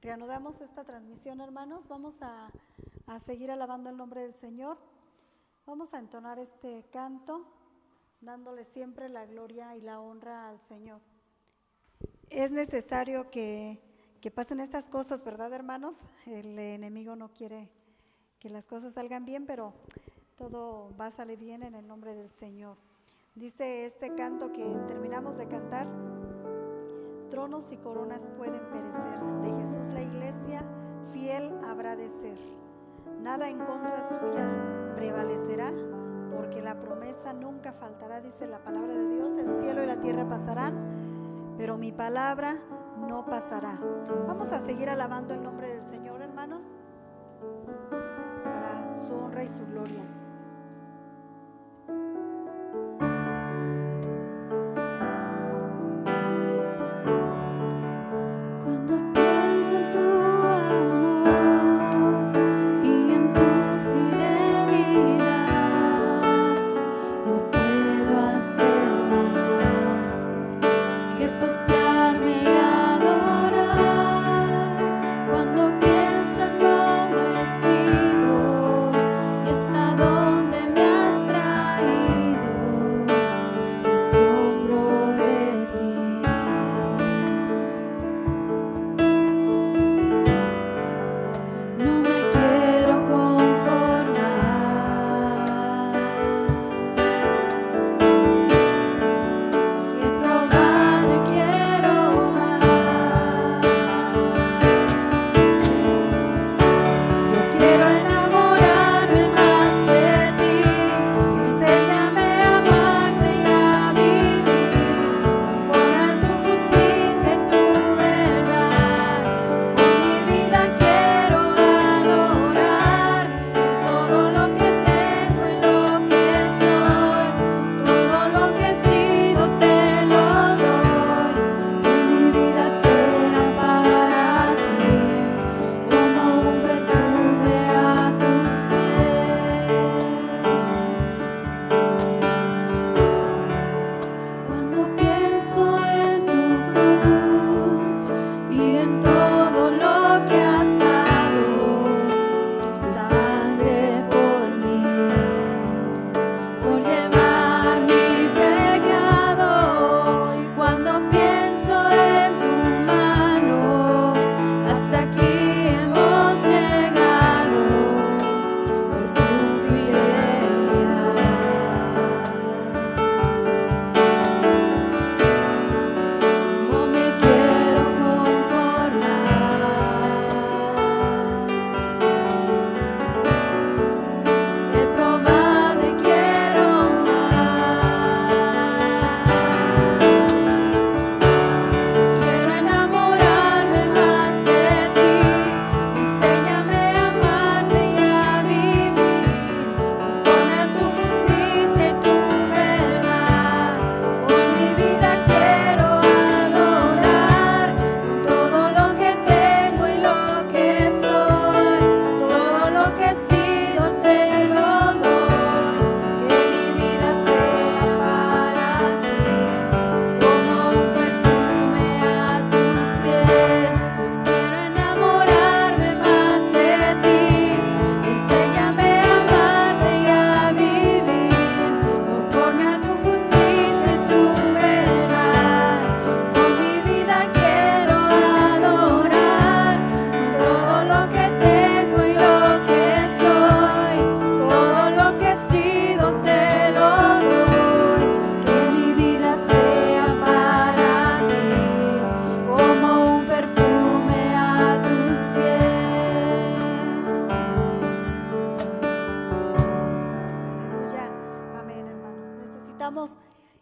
Reanudamos esta transmisión, hermanos. Vamos a seguir alabando el nombre del Señor. Vamos a entonar este canto, dándole siempre la gloria y la honra al Señor. Es necesario que pasen estas cosas, ¿verdad, hermanos? El enemigo no quiere que las cosas salgan bien, pero todo va a salir bien en el nombre del Señor. Dice este canto que terminamos de cantar: tronos y coronas pueden perecer, de Jesús la iglesia fiel habrá de ser. Nada en contra suya prevalecerá, porque la promesa nunca faltará, dice la palabra de Dios. El cielo y la tierra pasarán, pero mi palabra no pasará. Vamos a seguir alabando el nombre del Señor, hermanos, para su honra y su gloria.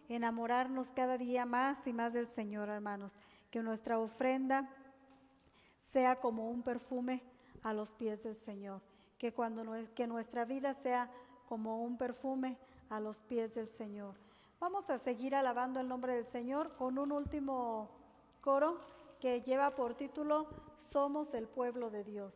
Enamorarnos cada día más y más del Señor, hermanos, que nuestra ofrenda sea como un perfume a los pies del Señor, que nuestra vida sea como un perfume a los pies del Señor. Vamos a seguir alabando el nombre del Señor con un último coro que lleva por título Somos el pueblo de Dios.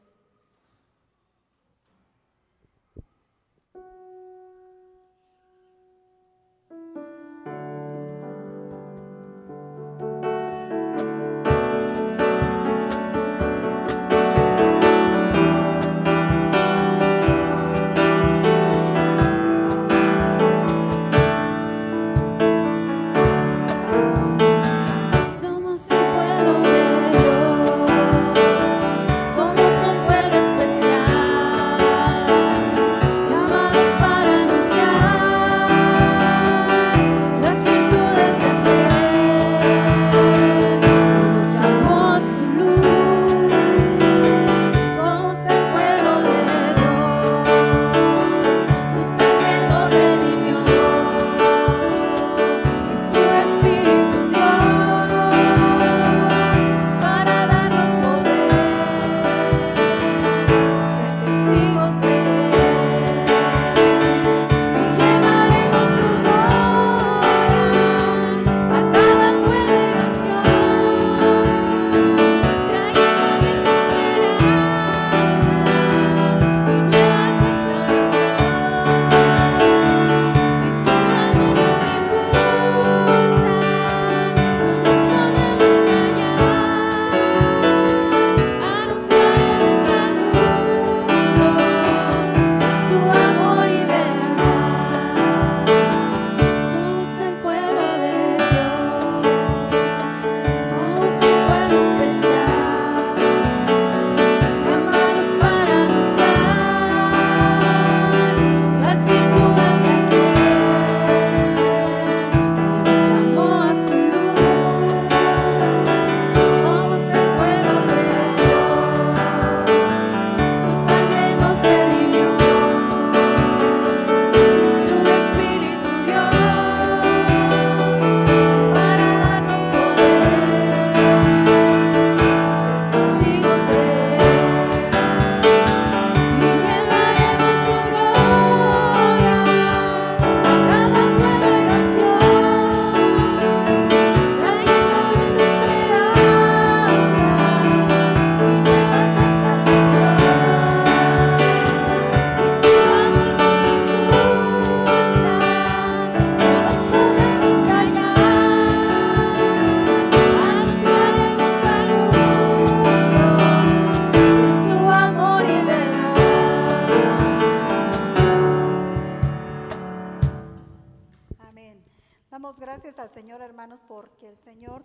Damos gracias al Señor, hermanos, porque el Señor,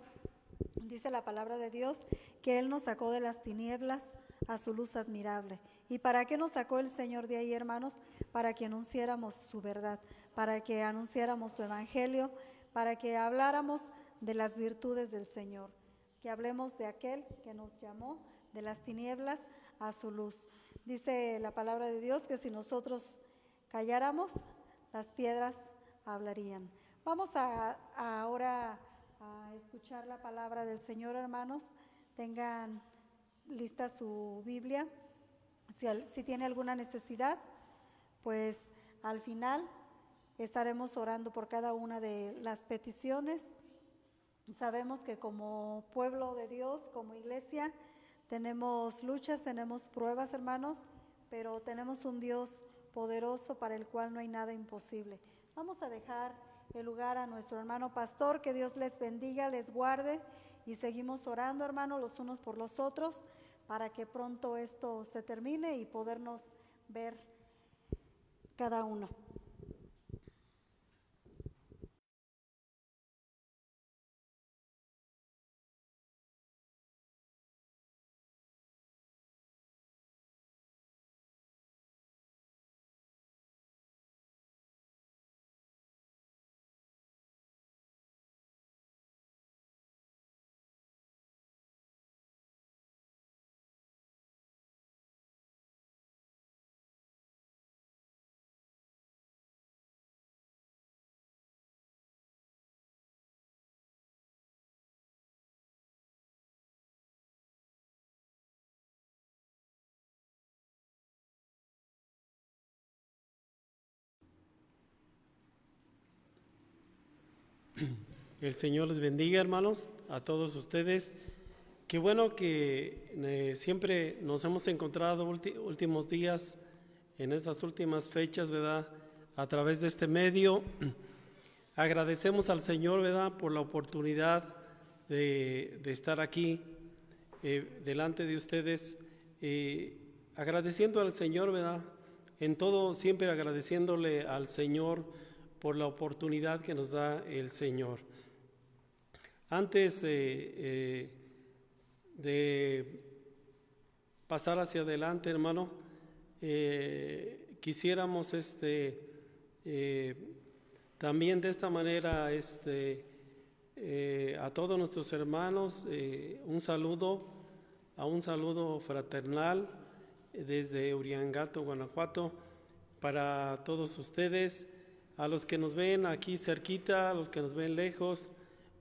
dice la palabra de Dios, que Él nos sacó de las tinieblas a su luz admirable. ¿Y para qué nos sacó el Señor de ahí, hermanos? Para que anunciáramos su verdad, para que anunciáramos su evangelio, para que habláramos de las virtudes del Señor, que hablemos de aquel que nos llamó de las tinieblas a su luz. Dice la palabra de Dios que si nosotros calláramos, las piedras hablarían. Vamos ahora a escuchar la palabra del Señor, hermanos. Tengan lista su Biblia. Si tiene alguna necesidad, pues al final estaremos orando por cada una de las peticiones. Sabemos que como pueblo de Dios, como iglesia, tenemos luchas, tenemos pruebas, hermanos, pero tenemos un Dios poderoso para el cual no hay nada imposible. Vamos a dejar el lugar a nuestro hermano pastor, que Dios les bendiga, les guarde, y seguimos orando, hermanos, los unos por los otros, para que pronto esto se termine y podernos ver cada uno. El Señor les bendiga, hermanos, a todos ustedes. Qué bueno que siempre nos hemos encontrado últimos días, en estas últimas fechas, ¿verdad? A través de este medio. Agradecemos al Señor, ¿verdad?, por la oportunidad de estar aquí delante de ustedes, agradeciendo al Señor, ¿verdad? En todo, siempre agradeciéndole al Señor por la oportunidad que nos da el Señor. Antes de pasar hacia adelante, hermano, quisiéramos también de esta manera a todos nuestros hermanos un saludo fraternal desde Uriangato, Guanajuato, para todos ustedes, a los que nos ven aquí cerquita, a los que nos ven lejos,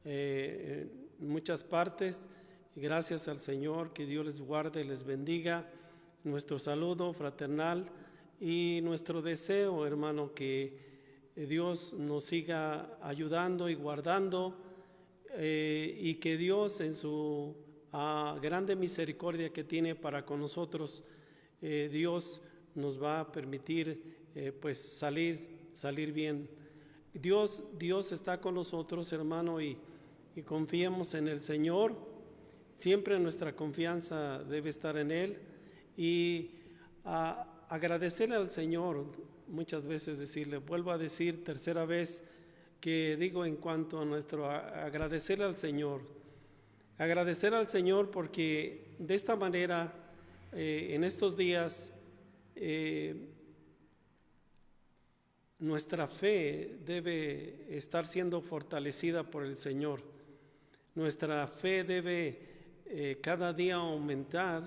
en muchas partes. Gracias al Señor, que Dios les guarde y les bendiga. Nuestro saludo fraternal y nuestro deseo, hermano, que Dios nos siga ayudando y guardando, y que Dios, en su grande misericordia que tiene para con nosotros, Dios nos va a permitir pues salir bien. Dios está con nosotros, hermano, y confiemos en el Señor. Siempre nuestra confianza debe estar en Él, y agradecerle al Señor. Muchas veces vuelvo a decir, tercera vez que digo en cuanto a nuestro agradecerle al Señor. Agradecer al Señor porque de esta manera, en estos días, nuestra fe debe estar siendo fortalecida por el Señor. Nuestra fe debe cada día aumentar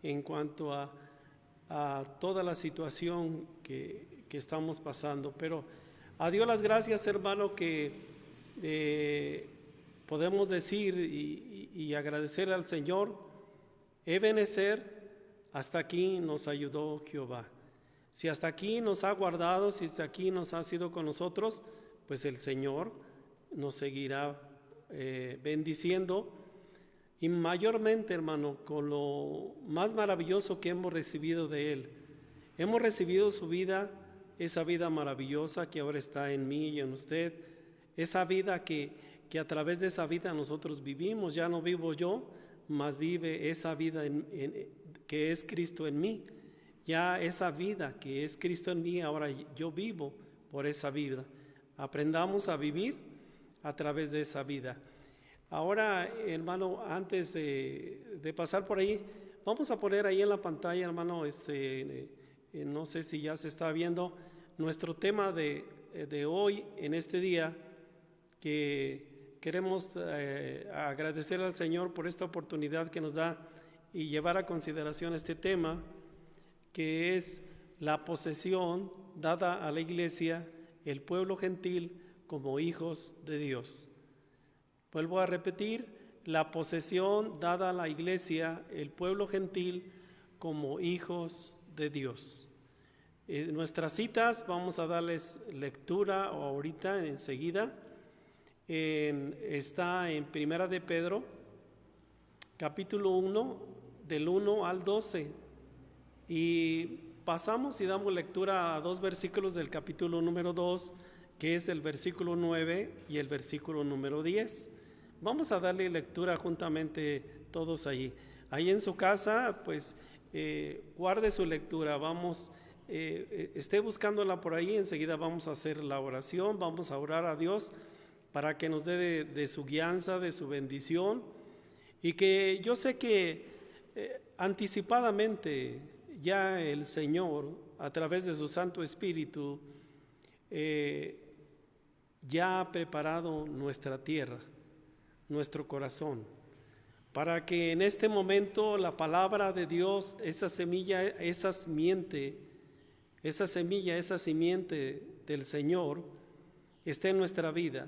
en cuanto a toda la situación que estamos pasando. Pero a Dios las gracias, hermano, que podemos decir y agradecer al Señor. Ebenezer, hasta aquí nos ayudó Jehová. Si hasta aquí nos ha guardado, si hasta aquí nos ha sido con nosotros, pues el Señor nos seguirá bendiciendo, y mayormente, hermano, con lo más maravilloso que hemos recibido de Él. Hemos recibido su vida, esa vida maravillosa que ahora está en mí y en usted, esa vida que a través de esa vida nosotros vivimos. Ya no vivo yo, mas vive esa vida que es Cristo en mí. Ya esa vida que es Cristo en mí, ahora yo vivo por esa vida. Aprendamos a vivir a través de esa vida. Ahora, hermano, antes de pasar por ahí, vamos a poner ahí en la pantalla, hermano, no sé si ya se está viendo, nuestro tema de hoy, en este día, que queremos agradecer al Señor por esta oportunidad que nos da y llevar a consideración este tema, que es la posesión dada a la iglesia, el pueblo gentil, como hijos de Dios. Vuelvo a repetir, la posesión dada a la iglesia, el pueblo gentil, como hijos de Dios. Nuestras citas, vamos a darles lectura ahorita, enseguida. Está en Primera de Pedro, capítulo 1, del 1 al 12. Y pasamos y damos lectura a dos versículos del capítulo número 2, que es el versículo 9 y el versículo número 10. Vamos a darle lectura juntamente todos allí. Ahí en su casa, pues guarde su lectura, esté buscándola por ahí, enseguida vamos a hacer la oración, vamos a orar a Dios para que nos dé de su guianza, de su bendición, y que yo sé que anticipadamente ya el Señor, a través de su Santo Espíritu, ya ha preparado nuestra tierra, nuestro corazón, para que en este momento la palabra de Dios, esa semilla, esa simiente del Señor esté en nuestra vida.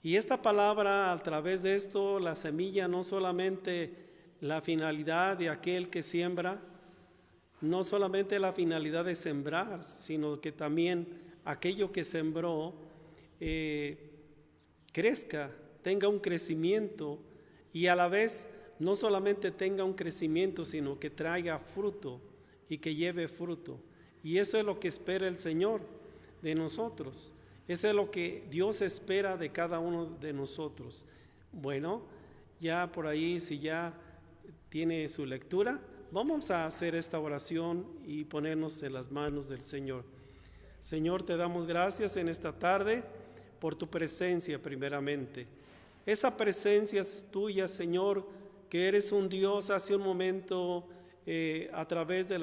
Y esta palabra, a través de esto, la semilla, no solamente la finalidad de aquel que siembra, no solamente la finalidad de sembrar, sino que también aquello que sembró crezca, tenga un crecimiento, y a la vez no solamente tenga un crecimiento, sino que traiga fruto y que lleve fruto. Y eso es lo que espera el Señor de nosotros. Eso es lo que Dios espera de cada uno de nosotros. Bueno, ya por ahí, si ya tiene su lectura, vamos a hacer esta oración y ponernos en las manos del Señor. Señor, te damos gracias en esta tarde por tu presencia primeramente. Esa presencia es tuya, Señor, que eres un Dios. Hace un momento, a través de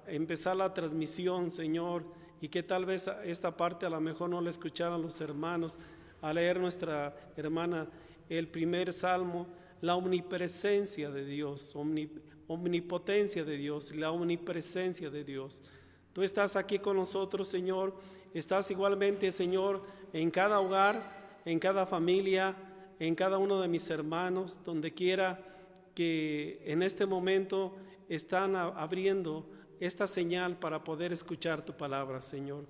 empezar la transmisión, Señor, y que tal vez esta parte a lo mejor no la escucharon los hermanos, a leer nuestra hermana el primer salmo, la omnipresencia de Dios, omnipotencia de Dios, la omnipresencia de Dios. Tú estás aquí con nosotros, Señor, estás igualmente, Señor, en cada hogar, en cada familia, en cada uno de mis hermanos, donde quiera que en este momento están abriendo esta señal para poder escuchar tu palabra, Señor.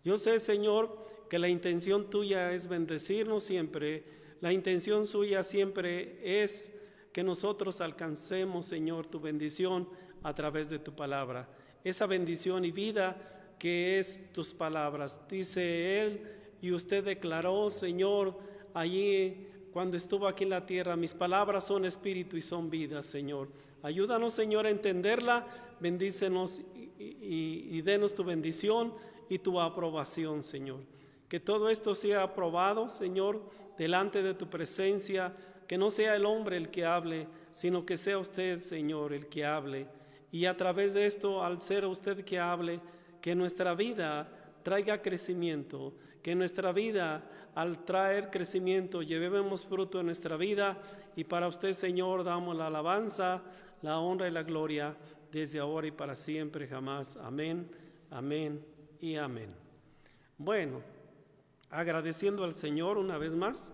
Yo sé, Señor, que la intención tuya es bendecirnos siempre. La intención suya siempre es que nosotros alcancemos, Señor, tu bendición a través de tu palabra. Esa bendición y vida que es tus palabras. Dice él, y usted declaró, Señor, allí cuando estuvo aquí en la tierra, mis palabras son espíritu y son vida, Señor. Ayúdanos, Señor, a entenderla, bendícenos y denos tu bendición y tu aprobación, Señor. Que todo esto sea aprobado, Señor, delante de tu presencia, que no sea el hombre el que hable, sino que sea usted, Señor, el que hable. Y a través de esto, al ser usted que hable, que nuestra vida traiga crecimiento, que nuestra vida, al traer crecimiento, llevemos fruto en nuestra vida, y para usted, Señor, damos la alabanza, la honra y la gloria desde ahora y para siempre, jamás. Amén, amén y amén. Bueno, agradeciendo al Señor una vez más,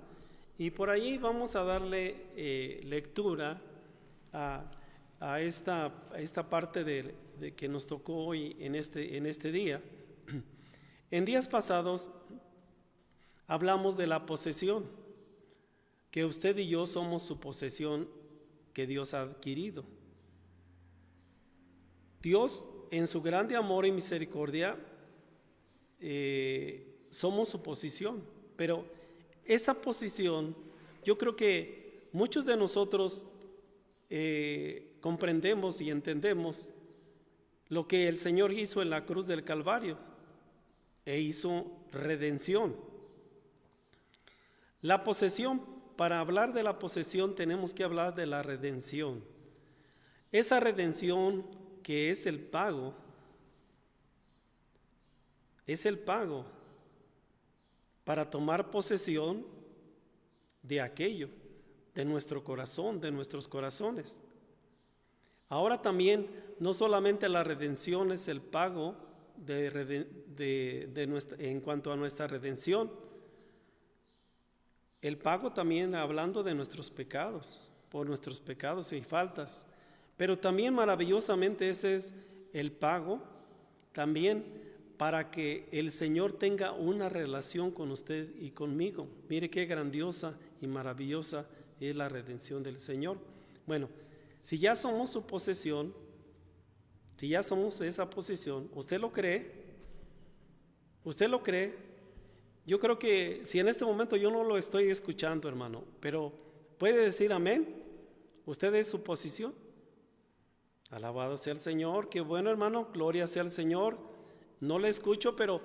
y por ahí vamos a darle lectura a esta parte de que nos tocó hoy en este día. En días pasados hablamos de la posesión, que usted y yo somos su posesión que Dios ha adquirido. Dios, en su grande amor y misericordia, somos su posesión, pero esa posición, yo creo que muchos de nosotros comprendemos y entendemos lo que el Señor hizo en la cruz del Calvario, e hizo redención. La posesión, para hablar de la posesión tenemos que hablar de la redención. Esa redención que es el pago para tomar posesión de aquello, de nuestro corazón, de nuestros corazones. Ahora también, no solamente la redención es el pago en cuanto a nuestra redención, el pago también hablando de nuestros pecados, por nuestros pecados y faltas, pero también maravillosamente ese es el pago también para que el Señor tenga una relación con usted y conmigo. Mire qué grandiosa y maravillosa es la redención del Señor. Bueno, si ya somos su posesión, si ya somos esa posesión, ¿usted lo cree? ¿Usted lo cree? Yo creo que si en este momento yo no lo estoy escuchando, hermano, pero ¿puede decir amén? ¿Usted es su posesión? Alabado sea el Señor, qué bueno, hermano, gloria sea al Señor. No le escucho, pero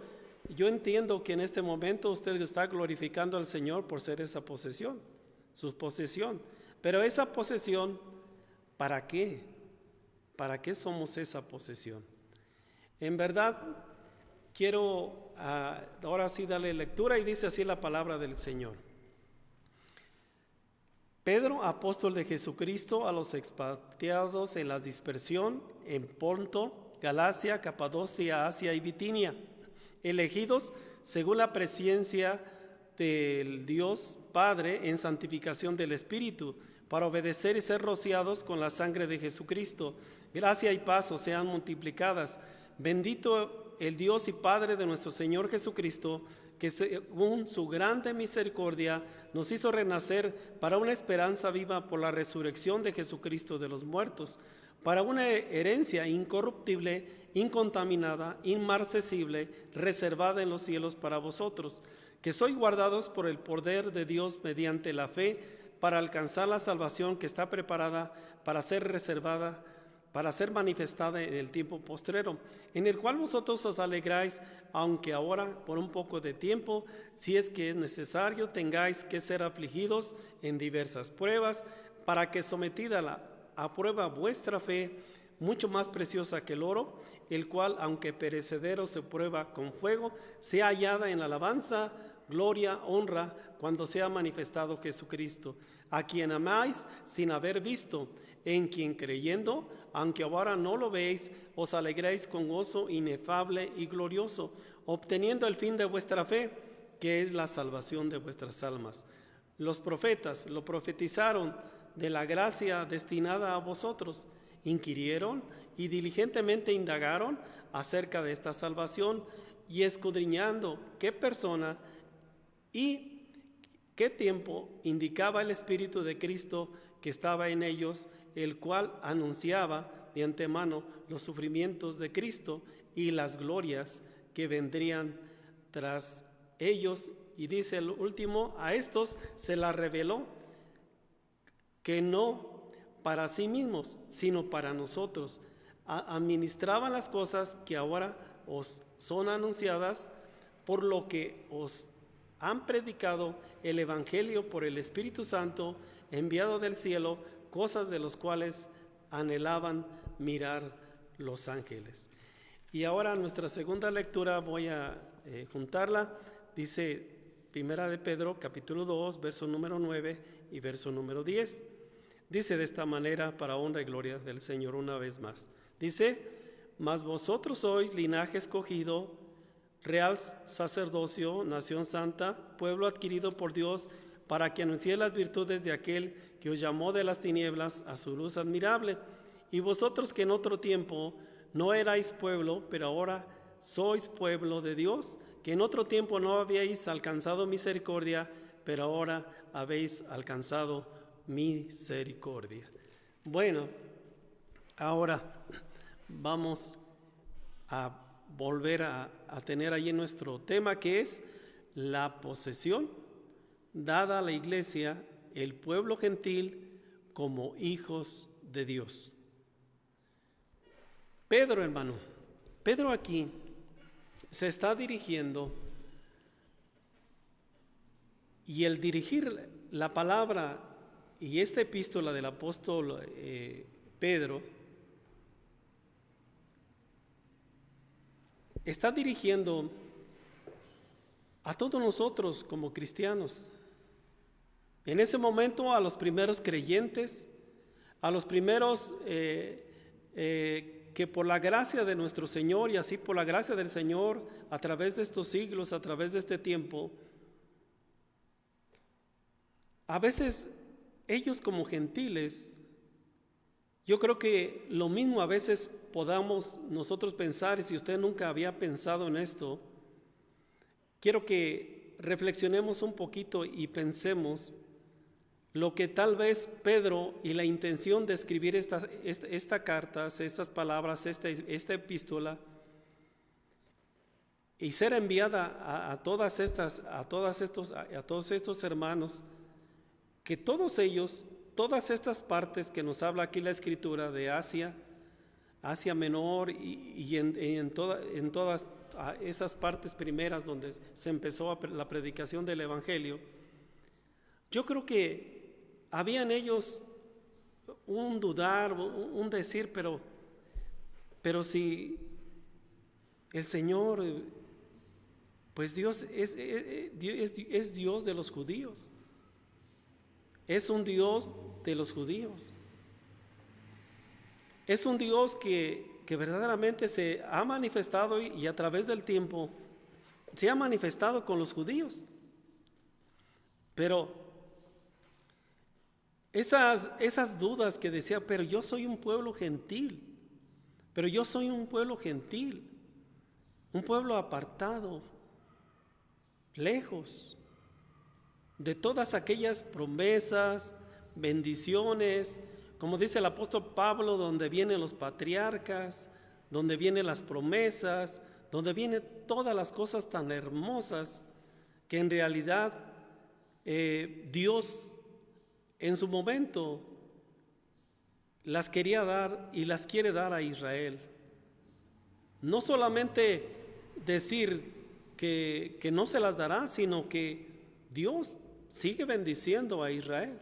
yo entiendo que en este momento usted está glorificando al Señor por ser esa posesión, su posesión. Pero esa posesión, ¿para qué? ¿Para qué somos esa posesión? En verdad, quiero ahora sí darle lectura y dice así la palabra del Señor. Pedro, apóstol de Jesucristo, a los expatriados en la dispersión, en Ponto, Galacia, Capadocia, Asia y Bitinia, elegidos según la presencia del Dios Padre en santificación del Espíritu, para obedecer y ser rociados con la sangre de Jesucristo. Gracia y paz os sean multiplicadas. Bendito el Dios y Padre de nuestro Señor Jesucristo, que según su grande misericordia nos hizo renacer para una esperanza viva por la resurrección de Jesucristo de los muertos, para una herencia incorruptible, incontaminada, inmarcesible, reservada en los cielos para vosotros, que sois guardados por el poder de Dios mediante la fe, para alcanzar la salvación que está preparada para ser reservada, para ser manifestada en el tiempo postrero, en el cual vosotros os alegráis, aunque ahora por un poco de tiempo, si es que es necesario, tengáis que ser afligidos en diversas pruebas, para que sometida a prueba vuestra fe, mucho más preciosa que el oro, el cual, aunque perecedero se prueba con fuego, sea hallada en alabanza, gloria, honra, cuando sea manifestado Jesucristo, a quien amáis sin haber visto, en quien creyendo, aunque ahora no lo veis, os alegréis con gozo inefable y glorioso, obteniendo el fin de vuestra fe, que es la salvación de vuestras almas. Los profetas lo profetizaron de la gracia destinada a vosotros, inquirieron y diligentemente indagaron acerca de esta salvación, y escudriñando qué persona y qué tiempo indicaba el Espíritu de Cristo que estaba en ellos, el cual anunciaba de antemano los sufrimientos de Cristo y las glorias que vendrían tras ellos. Y dice el último, a estos se la reveló, que no para sí mismos, sino para nosotros, administraban las cosas que ahora os son anunciadas, por lo que os han predicado el Evangelio por el Espíritu Santo, enviado del cielo, cosas de los cuales anhelaban mirar los ángeles. Y ahora nuestra segunda lectura voy a juntarla. Dice Primera de Pedro, capítulo 2, verso número 9 y verso número 10. Dice de esta manera, para honra y gloria del Señor una vez más. Dice, mas vosotros sois linaje escogido, real sacerdocio, nación santa, pueblo adquirido por Dios, para que anunciéis las virtudes de aquel que os llamó de las tinieblas a su luz admirable. Y vosotros que en otro tiempo no erais pueblo, pero ahora sois pueblo de Dios, que en otro tiempo no habíais alcanzado misericordia, pero ahora habéis alcanzado misericordia. Bueno, ahora vamos a volver a tener allí nuestro tema, que es la posesión dada a la iglesia, el pueblo gentil, como hijos de Dios. Pedro, hermano, Pedro aquí se está dirigiendo Y el dirigir la palabra y esta epístola del apóstol Pedro está dirigiendo a todos nosotros como cristianos. En ese momento a los primeros creyentes, a los primeros que por la gracia de nuestro Señor y así por la gracia del Señor a través de estos siglos, a través de este tiempo, a veces ellos como gentiles, yo creo que lo mismo a veces podamos nosotros pensar, y si usted nunca había pensado en esto, quiero que reflexionemos un poquito y pensemos lo que tal vez Pedro y la intención de escribir esta carta, estas palabras, esta epístola, y ser enviada a todos estos hermanos, que todos ellos, todas estas partes que nos habla aquí la Escritura de Asia Menor y en todas esas partes primeras donde se empezó la predicación del Evangelio, yo creo que había en ellos un dudar, un decir, pero si el Señor, pues Dios es Dios de los judíos, es un Dios de los judíos, es un Dios que verdaderamente se ha manifestado y a través del tiempo se ha manifestado con los judíos, pero esas dudas que decía, pero yo soy un pueblo gentil, un pueblo apartado, lejos de todas aquellas promesas, bendiciones, como dice el apóstol Pablo, donde vienen los patriarcas, donde vienen las promesas, donde vienen todas las cosas tan hermosas que en realidad Dios en su momento las quería dar y las quiere dar a Israel. No solamente decir que no se las dará, sino que Dios sigue bendiciendo a Israel.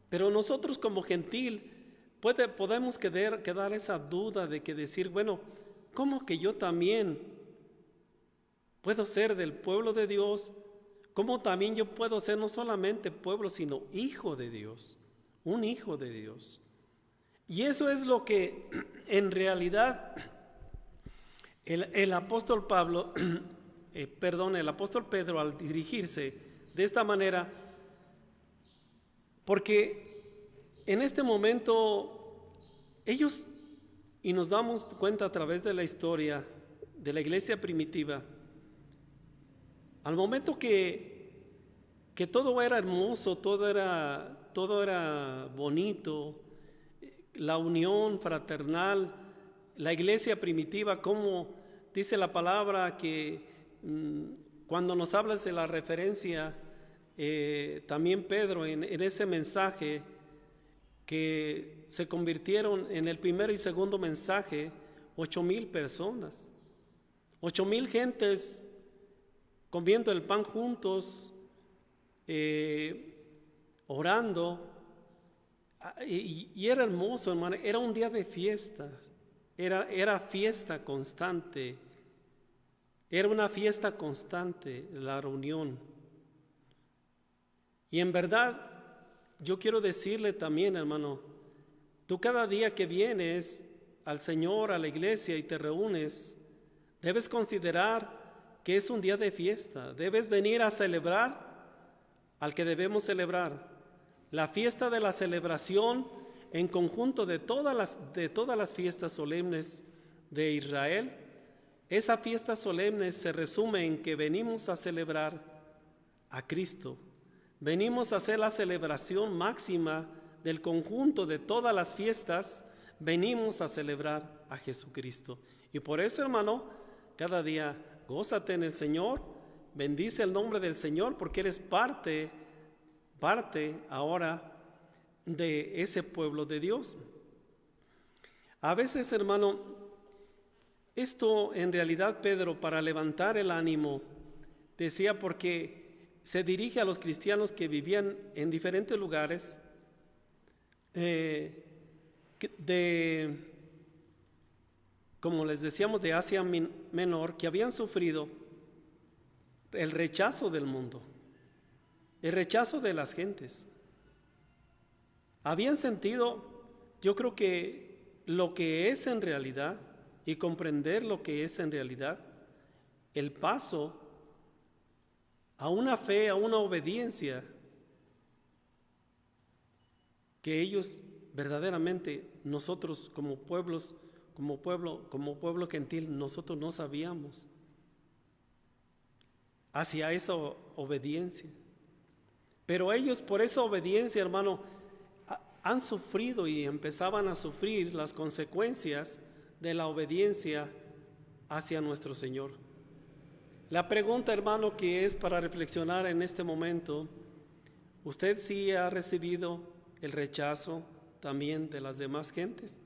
Pero nosotros como gentil podemos quedar esa duda de que decir, bueno, ¿cómo que yo también puedo ser del pueblo de Dios? ¿Cómo también yo puedo ser no solamente pueblo, sino hijo de Dios? Un hijo de Dios. Y eso es lo que en realidad el apóstol Pedro al dirigirse de esta manera, porque en este momento ellos, y nos damos cuenta a través de la historia de la iglesia primitiva, al momento que todo era hermoso, todo era bonito, la unión fraternal, la iglesia primitiva, como dice la palabra que cuando nos hablas de la referencia, también Pedro en ese mensaje, que se convirtieron en el primero y segundo mensaje 8,000 personas, 8,000 gentes comiendo el pan juntos, orando, y era hermoso, hermano, era un día de fiesta, era fiesta constante, era una fiesta constante la reunión. Y en verdad, yo quiero decirle también, hermano, tú cada día que vienes al Señor, a la iglesia y te reúnes, debes considerar que es un día de fiesta, debes venir a celebrar al que debemos celebrar, la fiesta de la celebración en conjunto de todas las fiestas solemnes de Israel. Esa fiesta solemne se resume en que venimos a celebrar a Cristo, venimos a hacer la celebración máxima del conjunto de todas las fiestas, venimos a celebrar a Jesucristo. Y por eso, hermano, cada día gózate en el Señor, bendice el nombre del Señor, porque eres parte ahora de ese pueblo de Dios. A veces, hermano, esto en realidad Pedro, para levantar el ánimo, decía, porque se dirige a los cristianos que vivían en diferentes lugares como les decíamos, de Asia Menor, que habían sufrido el rechazo del mundo, el rechazo de las gentes. Habían sentido, yo creo que lo que es en realidad y comprender lo que es en realidad, el paso a una fe, a una obediencia que ellos verdaderamente, nosotros como pueblo gentil, nosotros no sabíamos hacia esa obediencia. Pero ellos por esa obediencia, hermano, han sufrido y empezaban a sufrir las consecuencias de la obediencia hacia nuestro Señor. La pregunta, hermano, que es para reflexionar en este momento: ¿usted sí ha recibido el rechazo también de las demás gentes?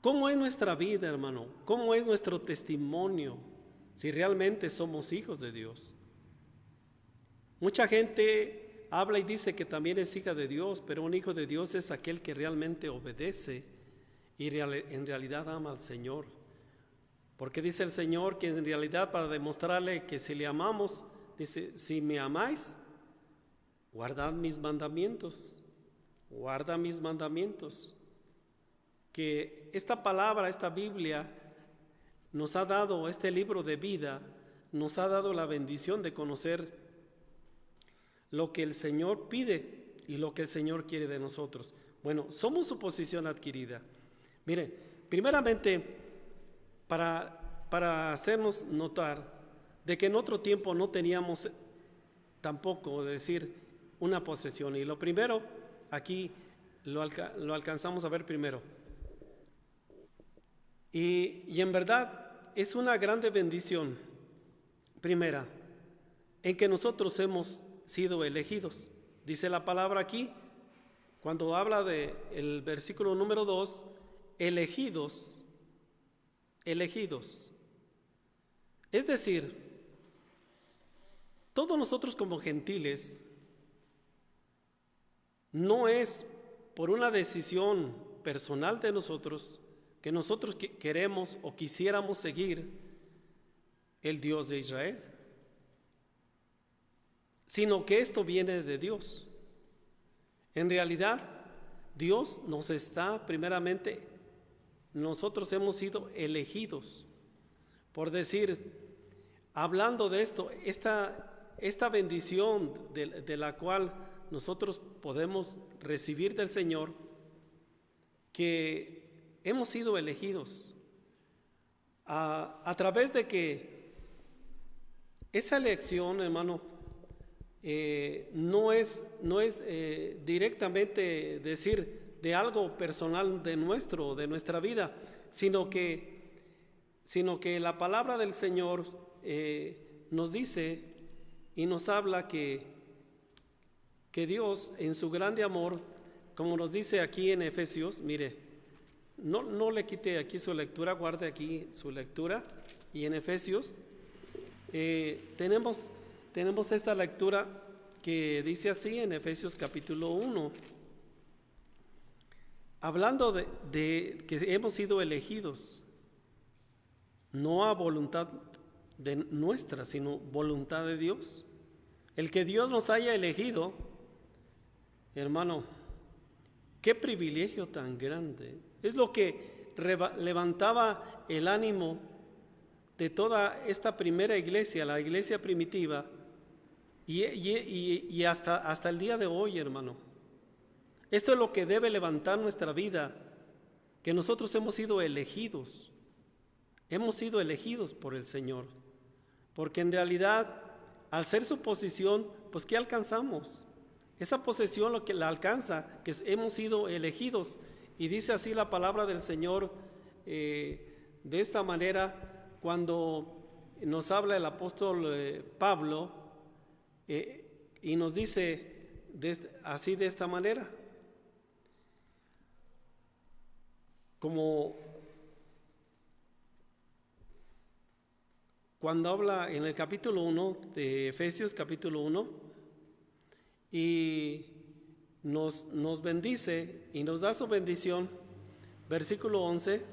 ¿Cómo es nuestra vida, hermano? ¿Cómo es nuestro testimonio si realmente somos hijos de Dios? Mucha gente habla y dice que también es hija de Dios, pero un hijo de Dios es aquel que realmente obedece y en realidad ama al Señor. Porque dice el Señor que en realidad, para demostrarle que si le amamos, dice: si me amáis, guardad mis mandamientos, guarda mis mandamientos. Que esta palabra, esta Biblia, nos ha dado, este libro de vida, nos ha dado la bendición de conocer lo que el Señor pide y lo que el Señor quiere de nosotros. Bueno, somos su posesión adquirida. Mire, primeramente, para hacernos notar de que en otro tiempo no teníamos tampoco, decir, una posesión. Y lo primero, aquí lo alcanzamos a ver primero. Y en verdad es una grande bendición, primera, en que nosotros hemos sido elegidos. Dice la palabra aquí, cuando habla del versículo número 2, elegidos. Es decir, todos nosotros como gentiles, no es por una decisión personal de nosotros que nosotros queremos o quisiéramos seguir el Dios de Israel, sino que esto viene de Dios. En realidad, Dios nos está, primeramente, nosotros hemos sido elegidos. Por decir, hablando de esto, esta bendición de la cual nosotros podemos recibir del Señor, que hemos sido elegidos a través de que esa elección, hermano, no es directamente decir de algo personal de nuestra vida, sino que la palabra del Señor nos dice y nos habla que Dios en su grande amor, como nos dice aquí en Efesios, mire, no le quite aquí su lectura, guarde aquí su lectura, y en Efesios tenemos esta lectura que dice así en Efesios capítulo 1, hablando de que hemos sido elegidos, no a voluntad de nuestra, sino voluntad de Dios. El que Dios nos haya elegido, hermano, qué privilegio tan grande. Es lo que levantaba el ánimo de toda esta primera iglesia, la iglesia primitiva, y hasta el día de hoy, hermano. Esto es lo que debe levantar nuestra vida, que nosotros hemos sido elegidos por el Señor, porque en realidad, al ser su posesión, pues ¿qué alcanzamos? Esa posesión lo que la alcanza, que hemos sido elegidos. Y dice así la palabra del Señor de esta manera, cuando nos habla el apóstol Pablo, y nos dice así de esta manera, como cuando habla en el capítulo 1 de Efesios, capítulo 1, y nos bendice y nos da su bendición, versículo 11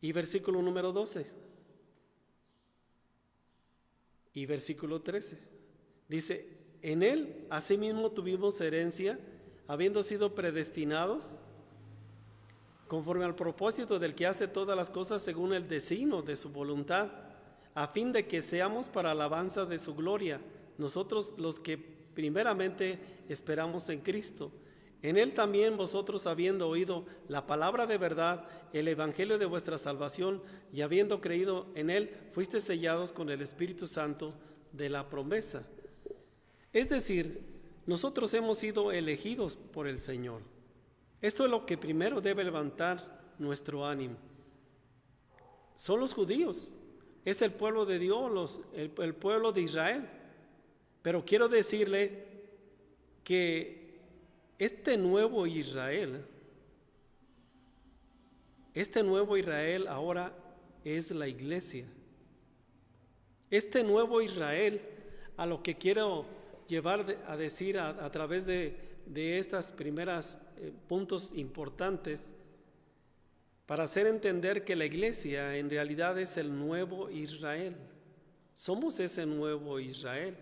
y versículo número 12 y versículo 13. Dice: en él asimismo tuvimos herencia, habiendo sido predestinados conforme al propósito del que hace todas las cosas según el designio de su voluntad, a fin de que seamos para alabanza de su gloria, nosotros los que primeramente esperamos en Cristo. En él también vosotros, habiendo oído la palabra de verdad, el evangelio de vuestra salvación, y habiendo creído en él, fuisteis sellados con el Espíritu Santo de la promesa. Es decir, nosotros hemos sido elegidos por el Señor. Esto es lo que primero debe levantar nuestro ánimo. Son los judíos, es el pueblo de Dios, el pueblo de Israel. Pero quiero decirle que este nuevo Israel ahora es la iglesia. Este nuevo Israel, a lo que quiero llevar a decir a través de estas primeras puntos importantes, para hacer entender que la iglesia en realidad es el nuevo Israel. Somos ese nuevo Israel.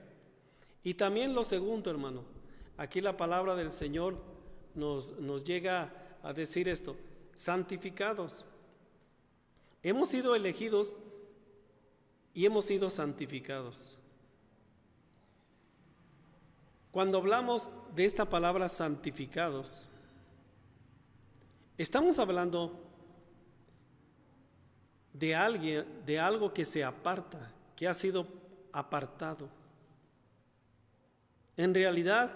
Y también lo segundo, hermano, aquí la palabra del Señor nos llega a decir esto: santificados. Hemos sido elegidos y hemos sido santificados. Cuando hablamos de esta palabra santificados, estamos hablando de algo que se aparta, que ha sido apartado. En realidad,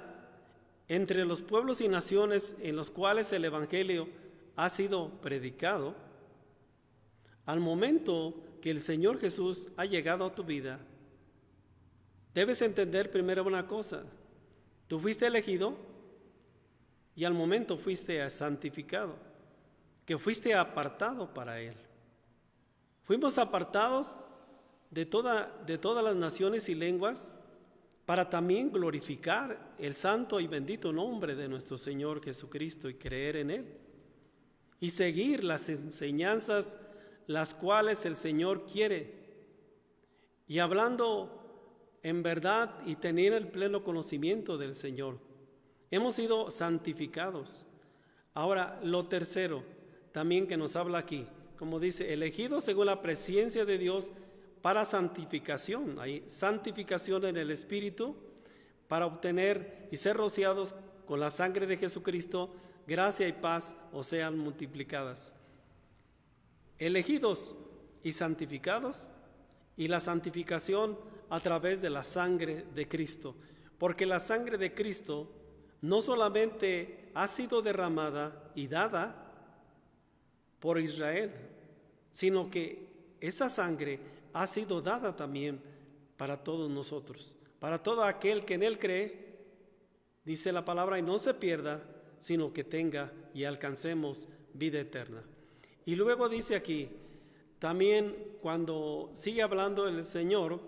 entre los pueblos y naciones en los cuales el evangelio ha sido predicado, al momento que el Señor Jesús ha llegado a tu vida, debes entender primero una cosa: tú fuiste elegido y al momento fuiste santificado, que fuiste apartado para Él. Fuimos apartados de todas las naciones y lenguas para también glorificar el santo y bendito nombre de nuestro Señor Jesucristo y creer en Él y seguir las enseñanzas las cuales el Señor quiere. Y hablando en verdad y tener el pleno conocimiento del Señor, hemos sido santificados. Ahora, lo tercero también que nos habla aquí, como dice, elegidos según la presencia de Dios para santificación. Hay santificación en el Espíritu para obtener y ser rociados con la sangre de Jesucristo, gracia y paz os sean multiplicadas. Elegidos y santificados, y la santificación a través de la sangre de Cristo, porque la sangre de Cristo no solamente ha sido derramada y dada por Israel, sino que esa sangre ha sido dada también para todos nosotros, para todo aquel que en Él cree, dice la palabra, y no se pierda, sino que tenga y alcancemos vida eterna. Y luego dice aquí, también cuando sigue hablando el Señor,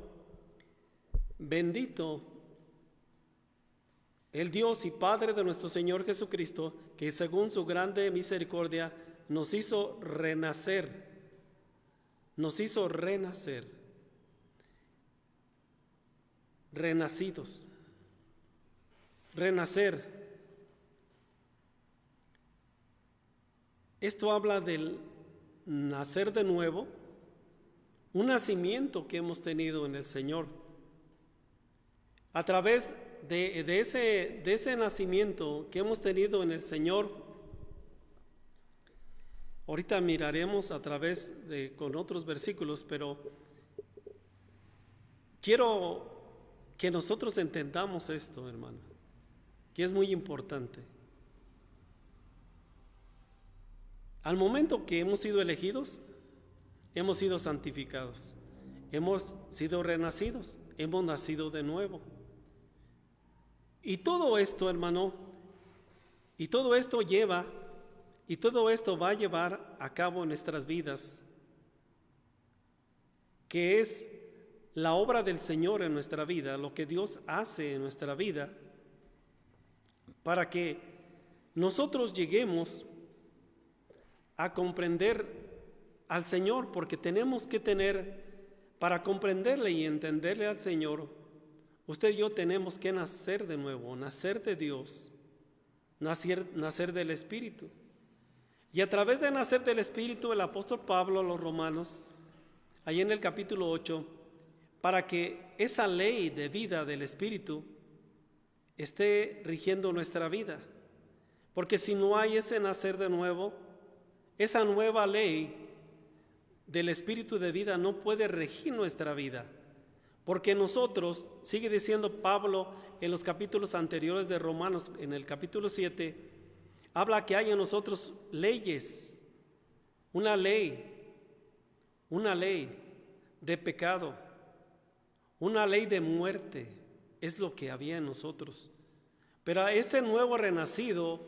bendito el Dios y Padre de nuestro Señor Jesucristo, que según su grande misericordia nos hizo renacer, renacidos, renacer. Esto habla del nacer de nuevo, un nacimiento que hemos tenido en el Señor. A través de ese nacimiento que hemos tenido en el Señor, ahorita miraremos a través con otros versículos, pero quiero que nosotros entendamos esto, hermano, que es muy importante. Al momento que hemos sido elegidos, hemos sido santificados, hemos sido renacidos, hemos nacido de nuevo. Y todo esto, hermano, y todo esto va a llevar a cabo en nuestras vidas que es la obra del Señor en nuestra vida, lo que Dios hace en nuestra vida, para que nosotros lleguemos a comprender al Señor, porque tenemos que tener, para comprenderle y entenderle al Señor, usted y yo tenemos que nacer de nuevo, nacer de Dios, nacer del Espíritu. Y a través de nacer del Espíritu, el apóstol Pablo a los romanos, ahí en el capítulo 8, para que esa ley de vida del Espíritu esté rigiendo nuestra vida. Porque si no hay ese nacer de nuevo, esa nueva ley del Espíritu de vida no puede regir nuestra vida. Porque nosotros, sigue diciendo Pablo en los capítulos anteriores de Romanos, en el capítulo 7, habla que hay en nosotros leyes, una ley de pecado, una ley de muerte, es lo que había en nosotros. Pero a este nuevo renacido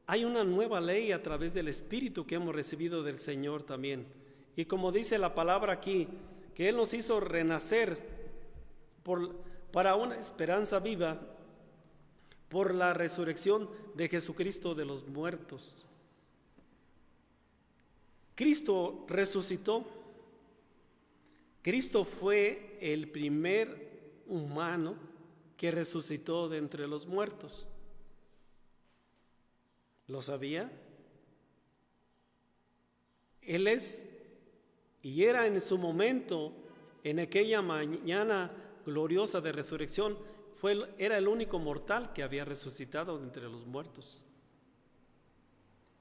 hay una nueva ley a través del Espíritu que hemos recibido del Señor también. Y como dice la palabra aquí, que Él nos hizo renacer para una esperanza viva por la resurrección de Jesucristo de los muertos. Cristo resucitó. Cristo fue el primer humano que resucitó de entre los muertos. ¿Lo sabía? Él es y era en su momento, en aquella mañana gloriosa de resurrección, era el único mortal que había resucitado de entre los muertos.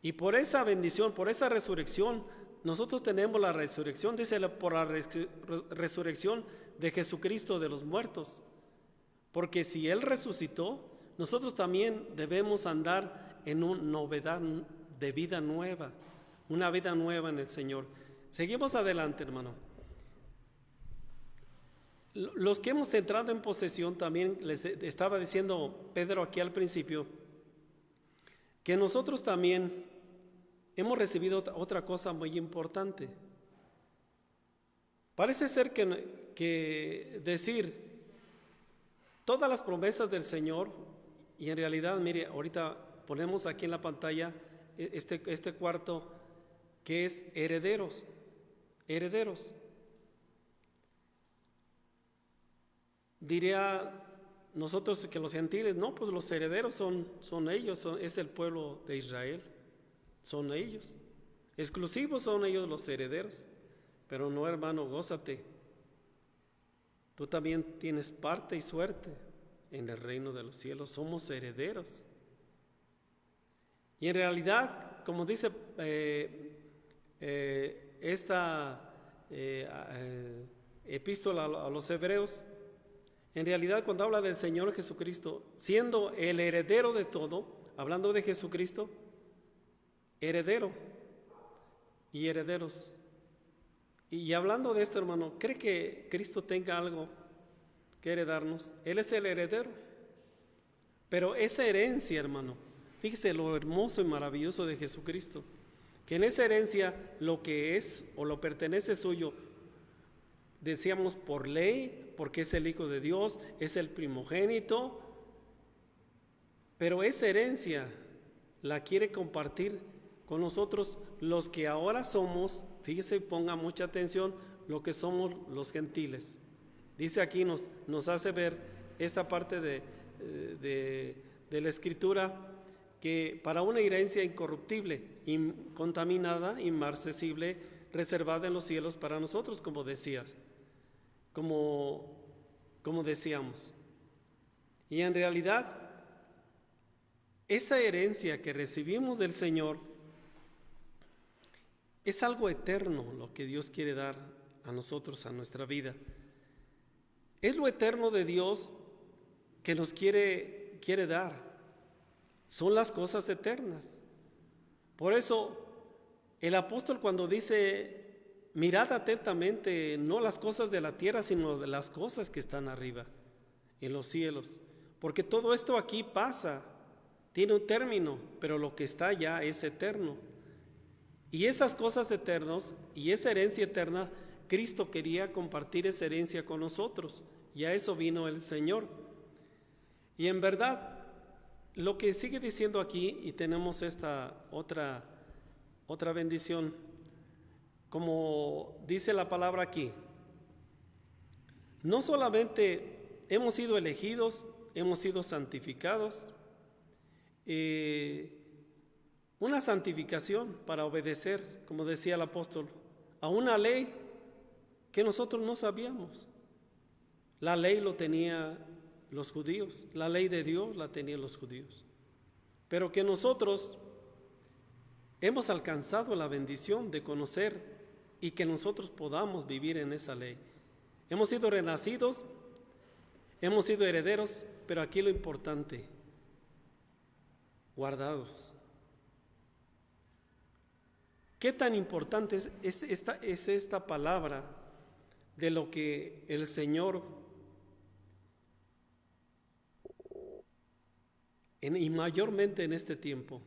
Y por esa bendición, por esa resurrección, nosotros tenemos la resurrección, dice, por la resurrección de Jesucristo de los muertos. Porque si Él resucitó, nosotros también debemos andar en una novedad de vida nueva, una vida nueva en el Señor. Seguimos adelante, hermano. Los que hemos entrado en posesión, también les estaba diciendo Pedro aquí al principio, que nosotros también hemos recibido otra cosa muy importante. Parece ser que decir todas las promesas del Señor, y en realidad, mire, ahorita ponemos aquí en la pantalla este cuarto que es herederos. Diría nosotros que los gentiles, no, pues los herederos son ellos, es el pueblo de Israel, son ellos. Exclusivos son ellos los herederos. Pero no, hermano, gózate. Tú también tienes parte y suerte en el reino de los cielos. Somos herederos. Y en realidad, como dice esta epístola a los hebreos, en realidad cuando habla del Señor Jesucristo, siendo el heredero de todo, hablando de Jesucristo, heredero y herederos. Y hablando de esto, hermano, ¿cree que Cristo tenga algo que heredarnos? Él es el heredero. Pero esa herencia, hermano, fíjese lo hermoso y maravilloso de Jesucristo, que en esa herencia lo que es o lo pertenece suyo, decíamos por ley, porque es el Hijo de Dios, es el primogénito, pero esa herencia la quiere compartir con nosotros los que ahora somos, fíjese, ponga mucha atención, lo que somos los gentiles. Dice aquí, nos hace ver esta parte de la Escritura, que para una herencia incorruptible, incontaminada, inmarcesible, reservada en los cielos para nosotros, como decías, como decíamos. Y en realidad, esa herencia que recibimos del Señor es algo eterno, lo que Dios quiere dar a nosotros, a nuestra vida. Es lo eterno de Dios que nos quiere dar. Son las cosas eternas. Por eso el apóstol, cuando dice: mirad atentamente, no las cosas de la tierra, sino de las cosas que están arriba, en los cielos. Porque todo esto aquí pasa, tiene un término, pero lo que está allá es eterno. Y esas cosas eternas y esa herencia eterna Cristo quería compartir esa herencia con nosotros, y a eso vino el Señor. Y en verdad, lo que sigue diciendo aquí, y tenemos esta otra bendición, como dice la palabra aquí, no solamente hemos sido elegidos, hemos sido santificados, una santificación para obedecer, como decía el apóstol, a una ley que nosotros no sabíamos. La ley lo tenía los judíos, la ley de Dios la tenían los judíos, pero que nosotros hemos alcanzado la bendición de conocer y que nosotros podamos vivir en esa ley. Hemos sido renacidos, hemos sido herederos, pero aquí lo importante, guardados. ¿Qué tan importante es esta palabra de lo que el Señor, y mayormente en este tiempo,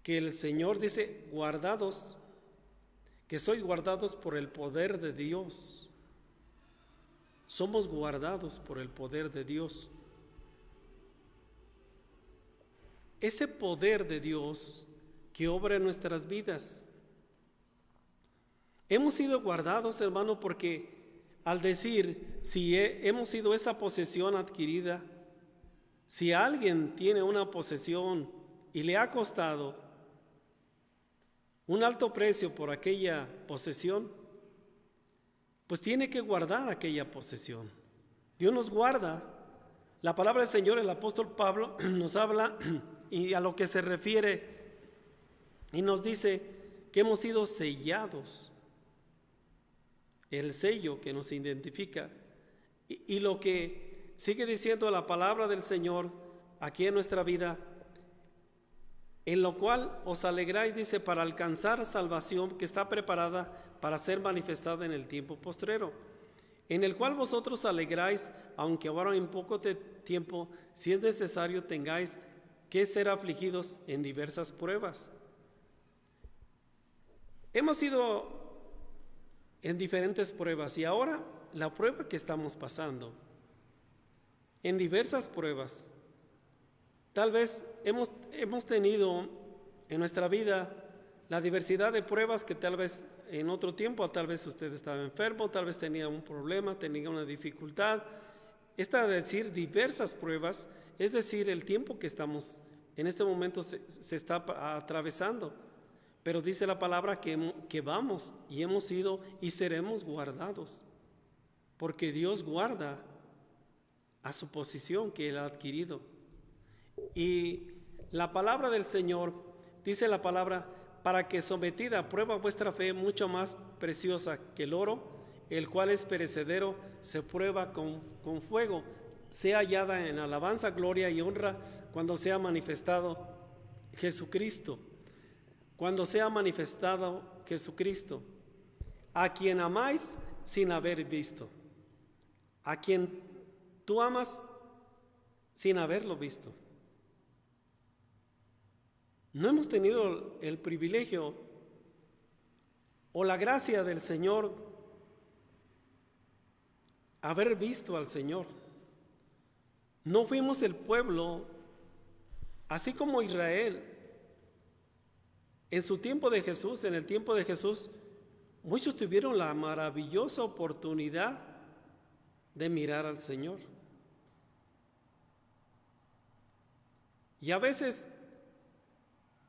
que el Señor dice, guardados, que sois guardados por el poder de Dios? Somos guardados por el poder de Dios. Ese poder de Dios que obra en nuestras vidas. Hemos sido guardados, hermano, porque al decir, si hemos sido esa posesión adquirida, si alguien tiene una posesión y le ha costado un alto precio por aquella posesión, pues tiene que guardar aquella posesión. Dios nos guarda. La palabra del Señor, el apóstol Pablo nos habla y a lo que se refiere y nos dice que hemos sido sellados, el sello que nos identifica, y lo que sigue diciendo la palabra del Señor aquí en nuestra vida, en lo cual os alegráis, dice, para alcanzar salvación que está preparada para ser manifestada en el tiempo postrero, en el cual vosotros alegráis, aunque ahora en poco tiempo, si es necesario, tengáis que ser afligidos en diversas pruebas. Hemos ido en diferentes pruebas, y ahora la prueba que estamos pasando, en diversas pruebas. Tal vez hemos tenido en nuestra vida la diversidad de pruebas que tal vez en otro tiempo, tal vez usted estaba enfermo, tal vez tenía un problema, tenía una dificultad. Esta de decir diversas pruebas, es decir, el tiempo que estamos en este momento se está atravesando. Pero dice la palabra que vamos y hemos sido y seremos guardados, porque Dios guarda a su posición que Él ha adquirido. Y la palabra del Señor, dice la palabra, para que sometida a prueba vuestra fe, mucho más preciosa que el oro, el cual es perecedero, se prueba con fuego, sea hallada en alabanza, gloria y honra cuando sea manifestado Jesucristo. Cuando sea manifestado Jesucristo, a quien amáis sin haber visto, a quien tú amas sin haberlo visto. No hemos tenido el privilegio o la gracia del Señor haber visto al Señor. No fuimos el pueblo, así como Israel. En su tiempo de Jesús, en el tiempo de Jesús, muchos tuvieron la maravillosa oportunidad de mirar al Señor. Y a veces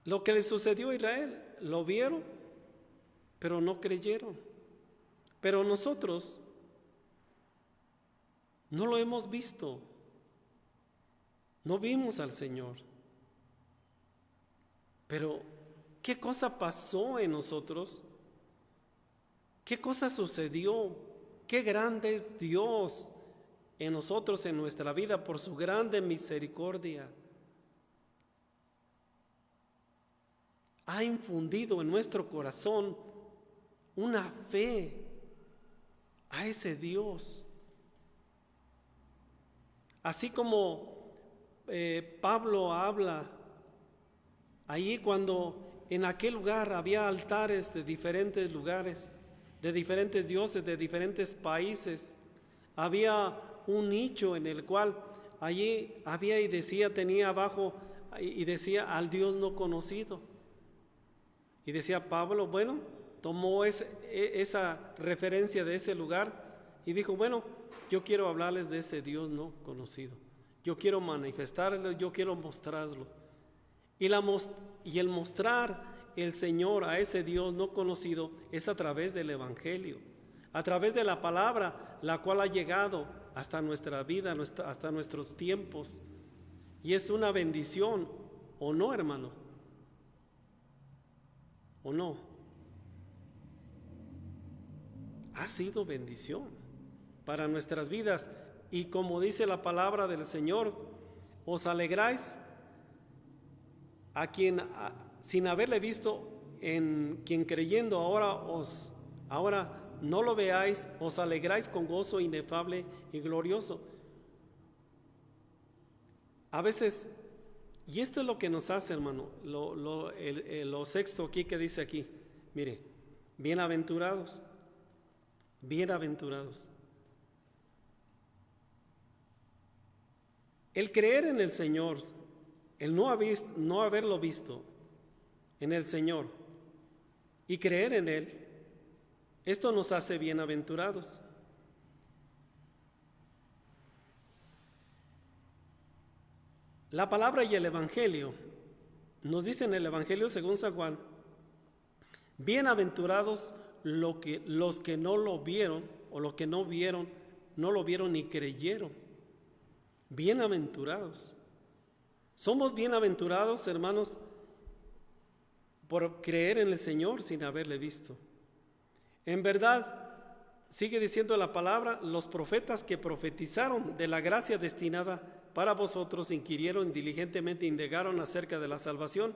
lo que le sucedió a Israel, lo vieron, pero no creyeron. Pero nosotros no lo hemos visto, no vimos al Señor. Pero ¿qué cosa pasó en nosotros? ¿Qué cosa sucedió? Qué grande es Dios en nosotros, en nuestra vida, por su grande misericordia. Ha infundido en nuestro corazón una fe a ese Dios. Así como Pablo habla ahí cuando en aquel lugar había altares de diferentes lugares, de diferentes dioses, de diferentes países. Había un nicho en el cual allí había y decía, tenía abajo y decía al Dios no conocido. Y decía Pablo, bueno, tomó esa referencia de ese lugar y dijo, bueno, yo quiero hablarles de ese Dios no conocido. Yo quiero manifestarlo, yo quiero mostrarlo. Y el mostrar el Señor a ese Dios no conocido es a través del Evangelio, a través de la palabra, la cual ha llegado hasta nuestra vida, hasta nuestros tiempos. Y es una bendición, ¿o no, hermano? ¿O no? Ha sido bendición para nuestras vidas. Y como dice la palabra del Señor, os alegráis a quien sin haberle visto, en quien creyendo ahora no lo veáis, os alegráis con gozo inefable y glorioso. A veces, y esto es lo que nos hace, hermano, lo sexto aquí que dice aquí, mire, bienaventurados, bienaventurados. El creer en el Señor, el no haberlo visto en el Señor y creer en Él, esto nos hace bienaventurados. La palabra y el Evangelio nos dice en el Evangelio según San Juan, bienaventurados los que no lo vieron, o los que no lo vieron ni creyeron. Bienaventurados. Somos bienaventurados, hermanos, por creer en el Señor sin haberle visto. En verdad, sigue diciendo la palabra, los profetas que profetizaron de la gracia destinada para vosotros inquirieron diligentemente, indagaron acerca de la salvación,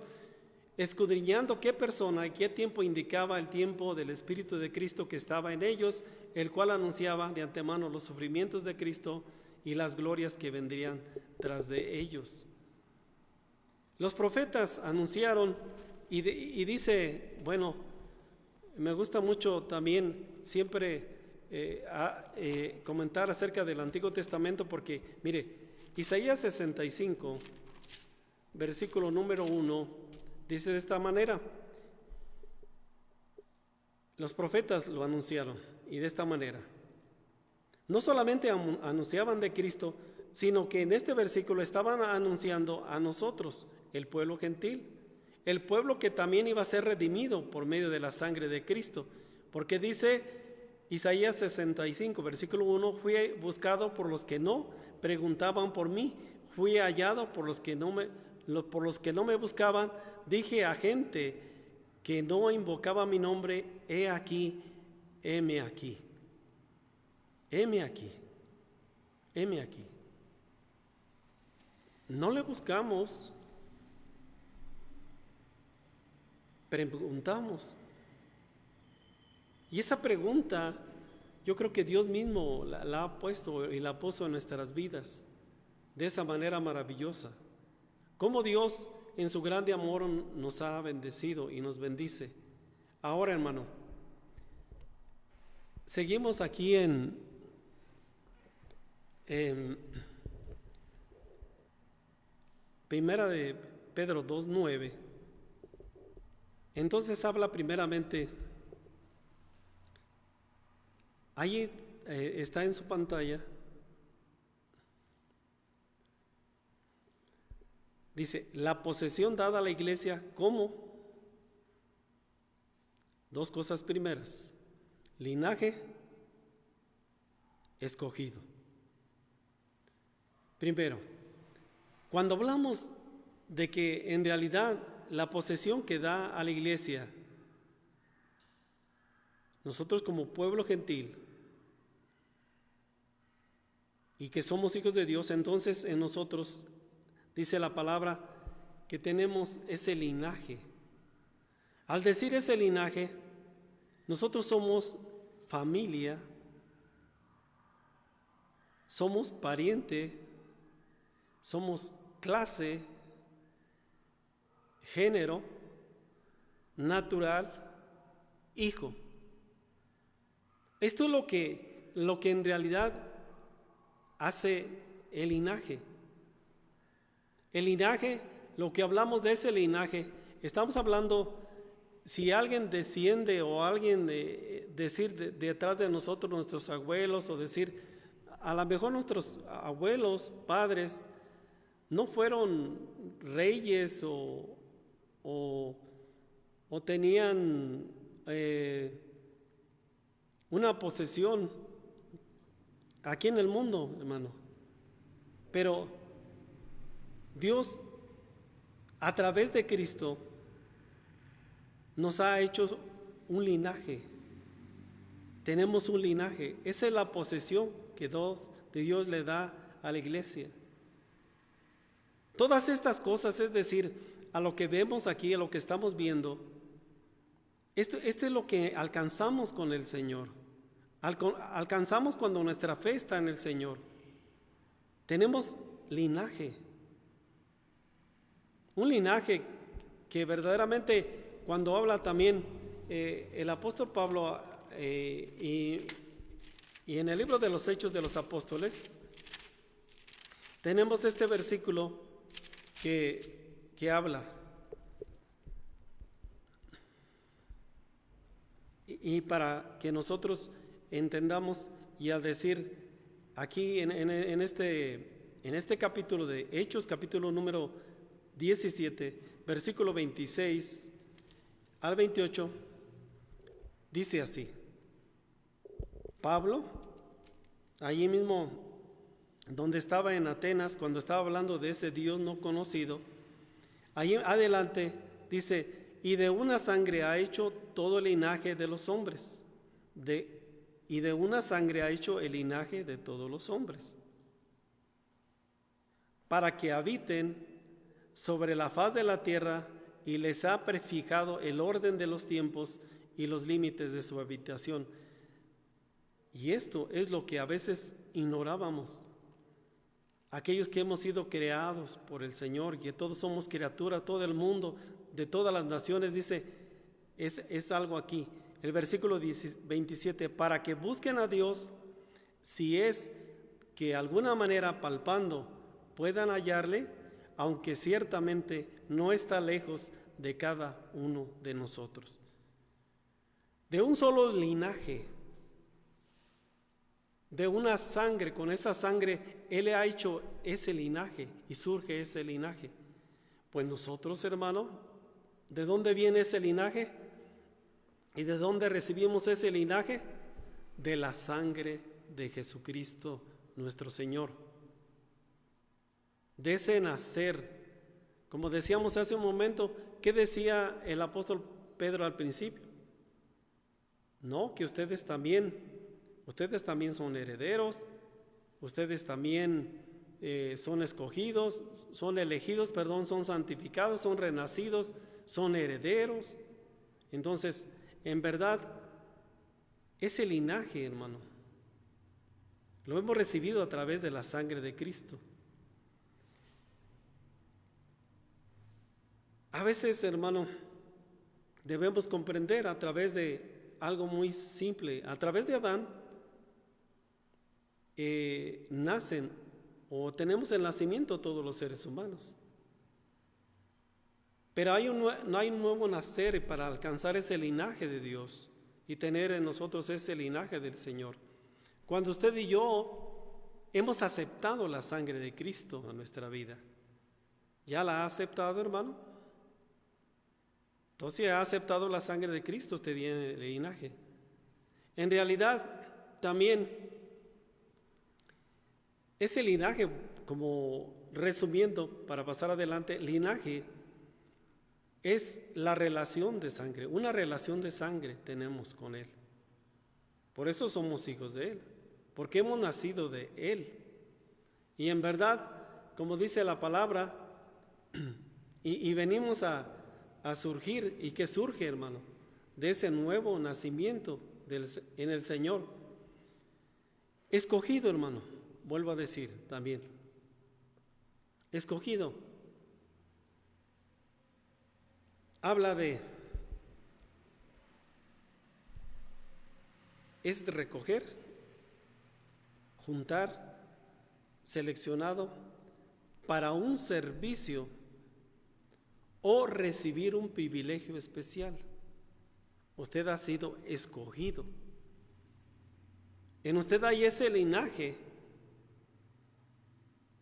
escudriñando qué persona y qué tiempo indicaba el tiempo del Espíritu de Cristo que estaba en ellos, el cual anunciaba de antemano los sufrimientos de Cristo y las glorias que vendrían tras de ellos. Los profetas anunciaron y dice, bueno, me gusta mucho también siempre comentar acerca del Antiguo Testamento porque, mire, Isaías 65, versículo número 1, dice de esta manera, los profetas lo anunciaron y de esta manera. No solamente anunciaban de Cristo, sino que en este versículo estaban anunciando a nosotros, el pueblo gentil, el pueblo que también iba a ser redimido por medio de la sangre de Cristo, porque dice Isaías 65, versículo 1, fui buscado por los que no preguntaban por mí, fui hallado por los que no me buscaban, dije a gente que no invocaba mi nombre, he aquí, heme aquí. Heme aquí, heme aquí. No le buscamos, preguntamos. Y esa pregunta, yo creo que Dios mismo la ha puesto y la puso en nuestras vidas de esa manera maravillosa. Cómo Dios en su grande amor nos ha bendecido y nos bendice. Ahora, hermano, seguimos aquí en Primera de Pedro 2:9. Entonces habla primeramente, ahí está en su pantalla, dice, la posesión dada a la iglesia como dos cosas primeras, linaje escogido. Primero, cuando hablamos de que en realidad la posesión que da a la iglesia, nosotros como pueblo gentil y que somos hijos de Dios, entonces en nosotros dice la palabra que tenemos ese linaje. Al decir ese linaje, nosotros somos familia, somos pariente, somos clase, género, natural, hijo. Esto es lo que en realidad hace el linaje. El linaje, lo que hablamos de ese linaje, estamos hablando, si alguien desciende o alguien decir detrás de nosotros, nuestros abuelos, o decir, a lo mejor nuestros abuelos, padres, no fueron reyes o tenían una posesión aquí en el mundo, hermano. Pero Dios, a través de Cristo, nos ha hecho un linaje. Tenemos un linaje. Esa es la posesión que Dios le da a la iglesia. Todas estas cosas, es decir, a lo que vemos aquí, a lo que estamos viendo, esto es lo que alcanzamos con el Señor. Alcanzamos cuando nuestra fe está en el Señor. Tenemos linaje. Un linaje que verdaderamente, cuando habla también el apóstol Pablo y en el libro de los Hechos de los Apóstoles, tenemos este versículo que habla. Y para que nosotros entendamos, y al decir aquí en este capítulo de Hechos, capítulo número 17, versículo 26 al 28, dice así: Pablo, allí mismo donde estaba en Atenas, cuando estaba hablando de ese Dios no conocido, ahí adelante dice: y de una sangre ha hecho todo el linaje de los hombres, y de una sangre ha hecho el linaje de todos los hombres, para que habiten sobre la faz de la tierra, y les ha prefijado el orden de los tiempos y los límites de su habitación. Y esto es lo que a veces ignorábamos. Aquellos que hemos sido creados por el Señor, que todos somos criaturas, todo el mundo, de todas las naciones, dice, es algo aquí. El versículo 27, para que busquen a Dios, si es que de alguna manera palpando puedan hallarle, aunque ciertamente no está lejos de cada uno de nosotros. De un solo linaje, de una sangre, con esa sangre Él ha hecho ese linaje y surge ese linaje. Pues nosotros, hermano, ¿de dónde viene ese linaje? ¿Y de dónde recibimos ese linaje? De la sangre de Jesucristo, nuestro Señor. De ese nacer, como decíamos hace un momento, ¿qué decía el apóstol Pedro al principio? No, que ustedes también son herederos, ustedes también son escogidos, son elegidos, son santificados, son renacidos, son herederos. Entonces, en verdad, ese linaje, hermano, lo hemos recibido a través de la sangre de Cristo. A veces, hermano, debemos comprender a través de algo muy simple. A través de Adán nacen o tenemos el nacimiento todos los seres humanos. Pero no hay un nuevo nacer para alcanzar ese linaje de Dios y tener en nosotros ese linaje del Señor. Cuando usted y yo hemos aceptado la sangre de Cristo en nuestra vida, ¿ya la ha aceptado, hermano? Entonces, ha aceptado la sangre de Cristo, usted tiene el linaje. En realidad, también ese linaje, como resumiendo para pasar adelante, linaje es la relación de sangre, una relación de sangre tenemos con Él. Por eso somos hijos de Él, porque hemos nacido de Él. Y en verdad, como dice la palabra, y venimos a surgir. ¿Y qué surge, hermano? De ese nuevo nacimiento en el Señor. Escogido, hermano, vuelvo a decir también. Escogido. Habla de es recoger, juntar, seleccionado para un servicio o recibir un privilegio especial. Usted ha sido escogido. En usted hay ese linaje,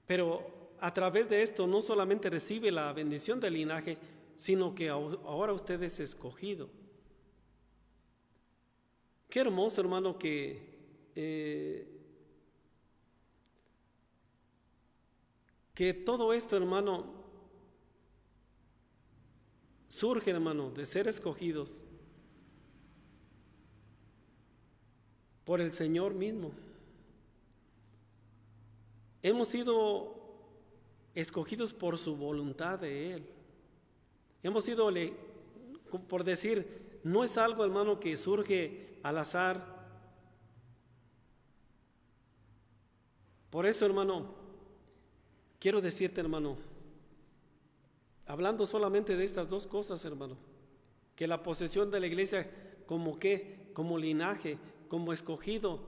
pero a través de esto no solamente recibe la bendición del linaje, sino que ahora usted es escogido. Qué hermoso, hermano, que todo esto, hermano, surge, hermano, de ser escogidos por el Señor mismo. Hemos sido escogidos por su voluntad de Él. Hemos sido, por decir, no es algo, hermano, que surge al azar. Por eso, hermano, quiero decirte, hermano, hablando solamente de estas dos cosas, hermano, que la posesión de la iglesia como linaje, como escogido.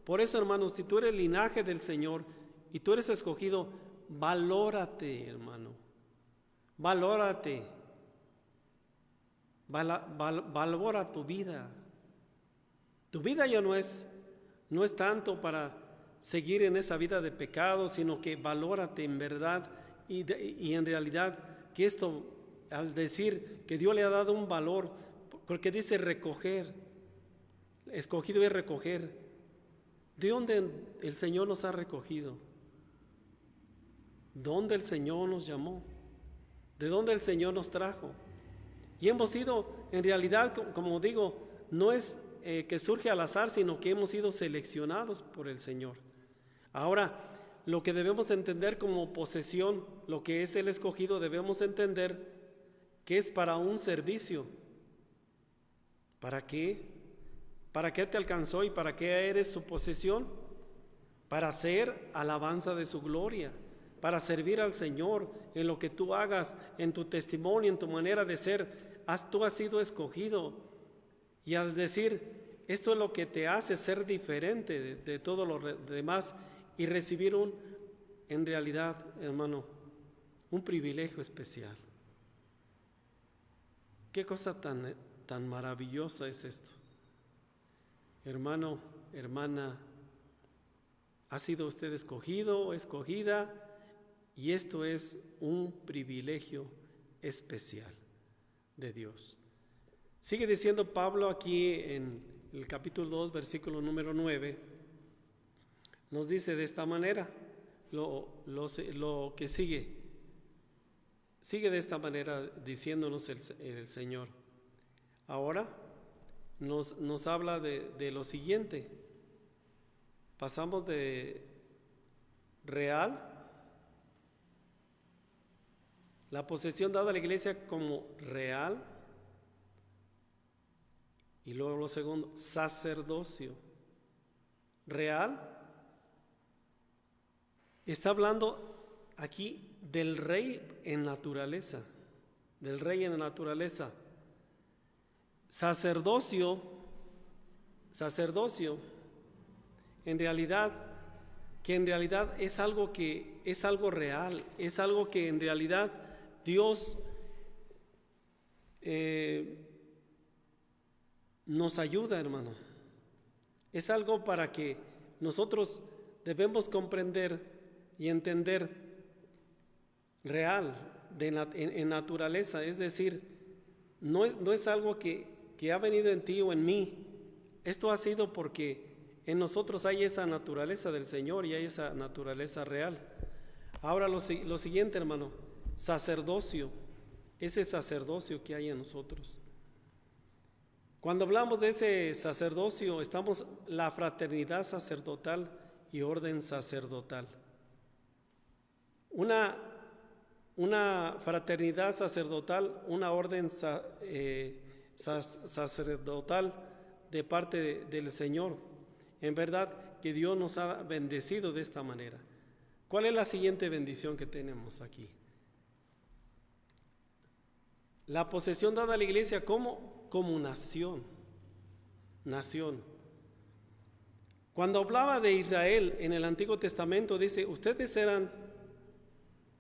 Por eso, hermano, si tú eres linaje del Señor y tú eres escogido, valórate, hermano, valórate, valora tu vida. Tu vida ya no es tanto para seguir en esa vida de pecado, sino que valórate en verdad y en realidad, que esto, al decir que Dios le ha dado un valor, porque dice recoger, escogido es recoger. ¿De dónde el Señor nos ha recogido? ¿Dónde el Señor nos llamó? ¿De dónde el Señor nos trajo? Y hemos sido, en realidad, como digo, no es que surge al azar, sino que hemos sido seleccionados por el Señor. Ahora, lo que debemos entender como posesión, lo que es el escogido, debemos entender que es para un servicio. ¿Para qué? ¿Para qué te alcanzó y para qué eres su posesión? Para hacer alabanza de su gloria, para servir al Señor en lo que tú hagas, en tu testimonio, en tu manera de ser. Tú has sido escogido. Y al decir, esto es lo que te hace ser diferente de todo lo demás y recibir en realidad, hermano, un privilegio especial. ¿Qué cosa tan maravillosa es esto? Hermano, hermana, ha sido usted escogido o escogida, y esto es un privilegio especial de Dios. Sigue diciendo Pablo aquí en el capítulo 2, versículo número 9, nos dice de esta manera, lo que sigue de esta manera diciéndonos el Señor. Ahora nos habla de lo siguiente. Pasamos de real, la posesión dada a la iglesia como real, y luego lo segundo, sacerdocio. Real, está hablando aquí del rey en naturaleza, del rey en naturaleza. Sacerdocio, en realidad es algo real, es algo que en realidad Dios nos ayuda, hermano. Es algo para que nosotros debemos comprender y entender real, en naturaleza. Es decir, no es algo que ha venido en ti o en mí. Esto ha sido porque en nosotros hay esa naturaleza del Señor y hay esa naturaleza real. Ahora lo siguiente, hermano, sacerdocio, ese sacerdocio que hay en nosotros. Cuando hablamos de ese sacerdocio, estamos la fraternidad sacerdotal y orden sacerdotal. Una fraternidad sacerdotal, una orden sacerdotal de parte del Señor. En verdad que Dios nos ha bendecido de esta manera. ¿Cuál es la siguiente bendición que tenemos aquí? La posesión dada a la iglesia como nación. Cuando hablaba de Israel en el Antiguo Testamento, dice, ustedes eran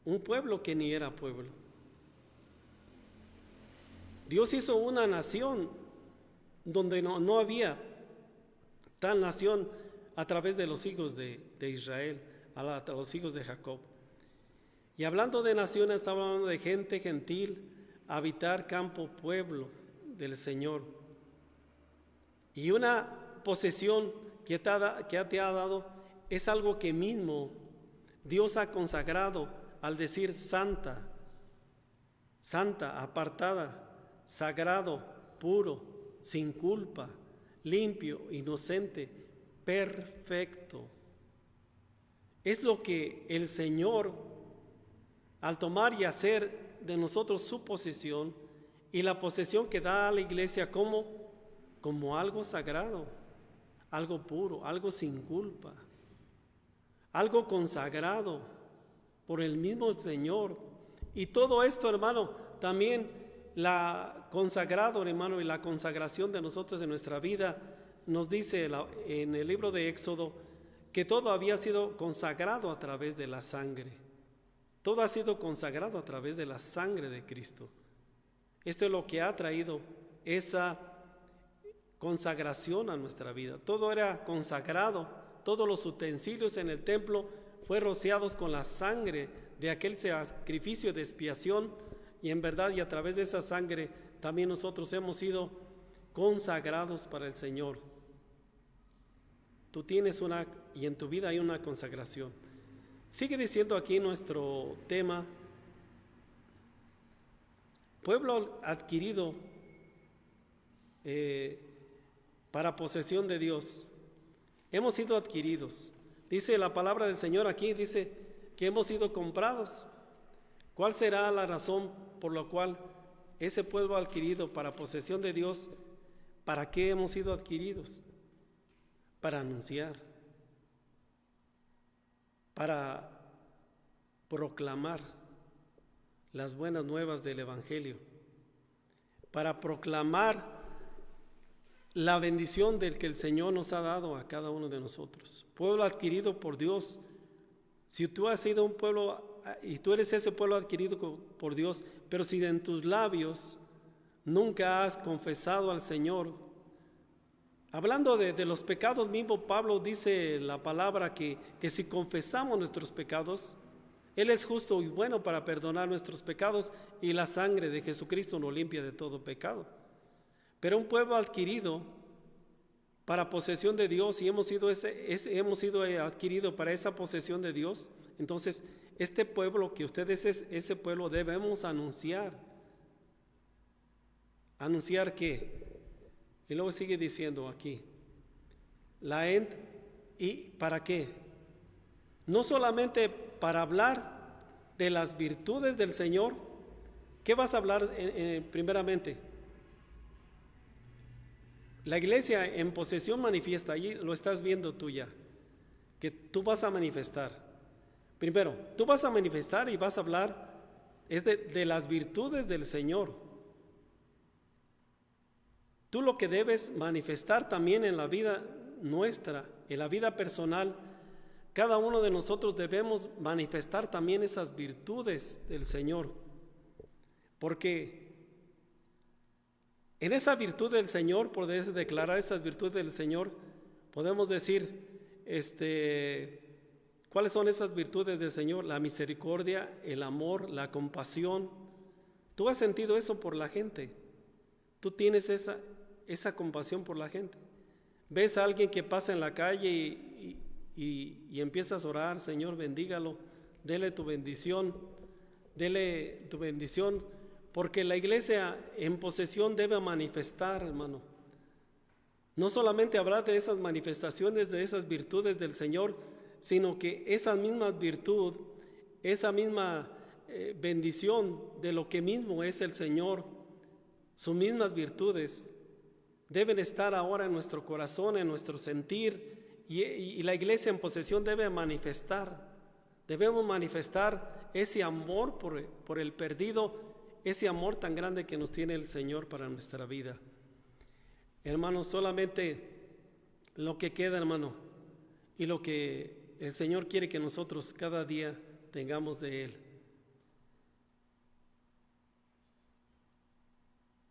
un pueblo que ni era pueblo. Dios hizo una nación donde no había tal nación a través de los hijos de Israel, a los hijos de Jacob. Y hablando de naciones, estaba hablando de gente gentil, habitar campo, pueblo del Señor. Y una posesión que te ha dado es algo que mismo Dios ha consagrado al decir santa, santa, apartada, sagrado, puro, sin culpa, limpio, inocente, perfecto. Es lo que el Señor, al tomar y hacer de nosotros su posesión, y la posesión que da a la iglesia como algo sagrado, algo puro, algo sin culpa, algo consagrado por el mismo Señor. Y todo esto, hermano, también la consagrado, hermano, y la consagración de nosotros en nuestra vida, nos dice en el libro de Éxodo que todo había sido consagrado a través de la sangre. Todo ha sido consagrado a través de la sangre de Cristo. Esto es lo que ha traído esa consagración a nuestra vida. Todo era consagrado, todos los utensilios en el templo fueron rociados con la sangre de aquel sacrificio de expiación, y en verdad y a través de esa sangre también nosotros hemos sido consagrados para el Señor. Tú tienes y en tu vida hay una consagración. Sigue diciendo aquí nuestro tema, pueblo adquirido para posesión de Dios. Hemos sido adquiridos. Dice la palabra del Señor aquí, dice que hemos sido comprados. ¿Cuál será la razón por la cual ese pueblo adquirido para posesión de Dios, para qué hemos sido adquiridos? Para anunciar, para proclamar las buenas nuevas del Evangelio, para proclamar la bendición del que el Señor nos ha dado a cada uno de nosotros. Pueblo adquirido por Dios. Si tú has sido un pueblo y tú eres ese pueblo adquirido por Dios, pero si en tus labios nunca has confesado al Señor, hablando de los pecados mismo, Pablo dice la palabra que si confesamos nuestros pecados, Él es justo y bueno para perdonar nuestros pecados, y la sangre de Jesucristo nos limpia de todo pecado. Pero un pueblo adquirido para posesión de Dios, y hemos sido adquirido para esa posesión de Dios, entonces este pueblo, que ustedes es ese pueblo, debemos anunciar. ¿Anunciar qué? Y luego sigue diciendo aquí, ¿y para qué? No solamente para hablar de las virtudes del Señor. ¿Qué vas a hablar primeramente? La iglesia en posesión manifiesta, allí lo estás viendo tú ya, que tú vas a manifestar. Primero, tú vas a manifestar y vas a hablar de las virtudes del Señor. Tú lo que debes manifestar también en la vida nuestra, en la vida personal, cada uno de nosotros debemos manifestar también esas virtudes del Señor. Porque en esa virtud del Señor, poder declarar esas virtudes del Señor, podemos decir, ¿cuáles son esas virtudes del Señor? La misericordia, el amor, la compasión. Tú has sentido eso por la gente. Tú tienes esa compasión por la gente. Ves a alguien que pasa en la calle y empiezas a orar, Señor, bendígalo, dele tu bendición, porque la iglesia en posesión debe manifestar, hermano. No solamente hablar de esas manifestaciones, de esas virtudes del Señor, sino que esa misma virtud, esa misma bendición de lo que mismo es el Señor, sus mismas virtudes, deben estar ahora en nuestro corazón, en nuestro sentir, y la iglesia en posesión debe manifestar. Debemos manifestar ese amor por el perdido, ese amor tan grande que nos tiene el Señor para nuestra vida. Hermanos, solamente lo que queda, hermano, y lo que el Señor quiere que nosotros cada día tengamos de Él.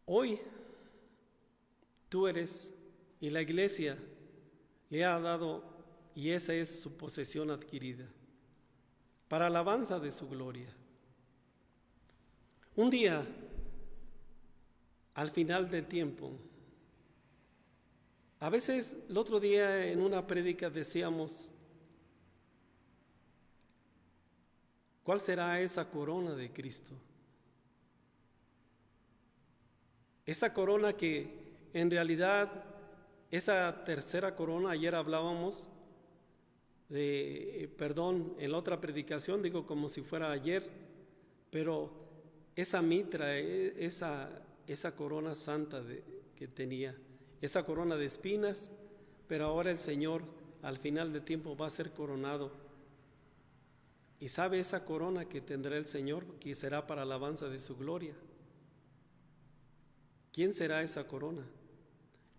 Hoy tú eres, y la iglesia le ha dado, y esa es su posesión adquirida, para alabanza de su gloria. Un día, al final del tiempo, a veces el otro día en una prédica decíamos, ¿cuál será esa corona de Cristo? Esa corona que en realidad, esa tercera corona, ayer hablábamos en la otra predicación, digo como si fuera ayer, pero esa mitra, esa corona santa que tenía, esa corona de espinas, pero ahora el Señor al final de tiempo va a ser coronado. Y sabe esa corona que tendrá el Señor, que será para alabanza de su gloria. ¿Quién será esa corona?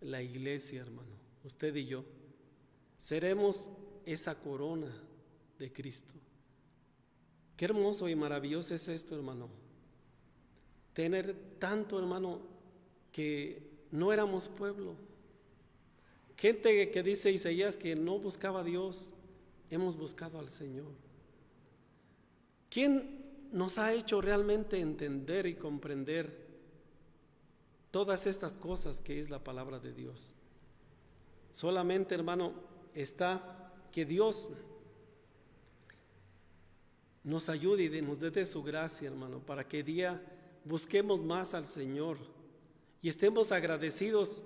La iglesia, hermano, usted y yo. Seremos esa corona de Cristo. Qué hermoso y maravilloso es esto, hermano. Tener tanto, hermano, que no éramos pueblo. Gente que dice Isaías que no buscaba a Dios, hemos buscado al Señor. ¿Quién nos ha hecho realmente entender y comprender todas estas cosas que es la palabra de Dios? Solamente, hermano, está que Dios nos ayude y nos dé su gracia, hermano, para que día busquemos más al Señor y estemos agradecidos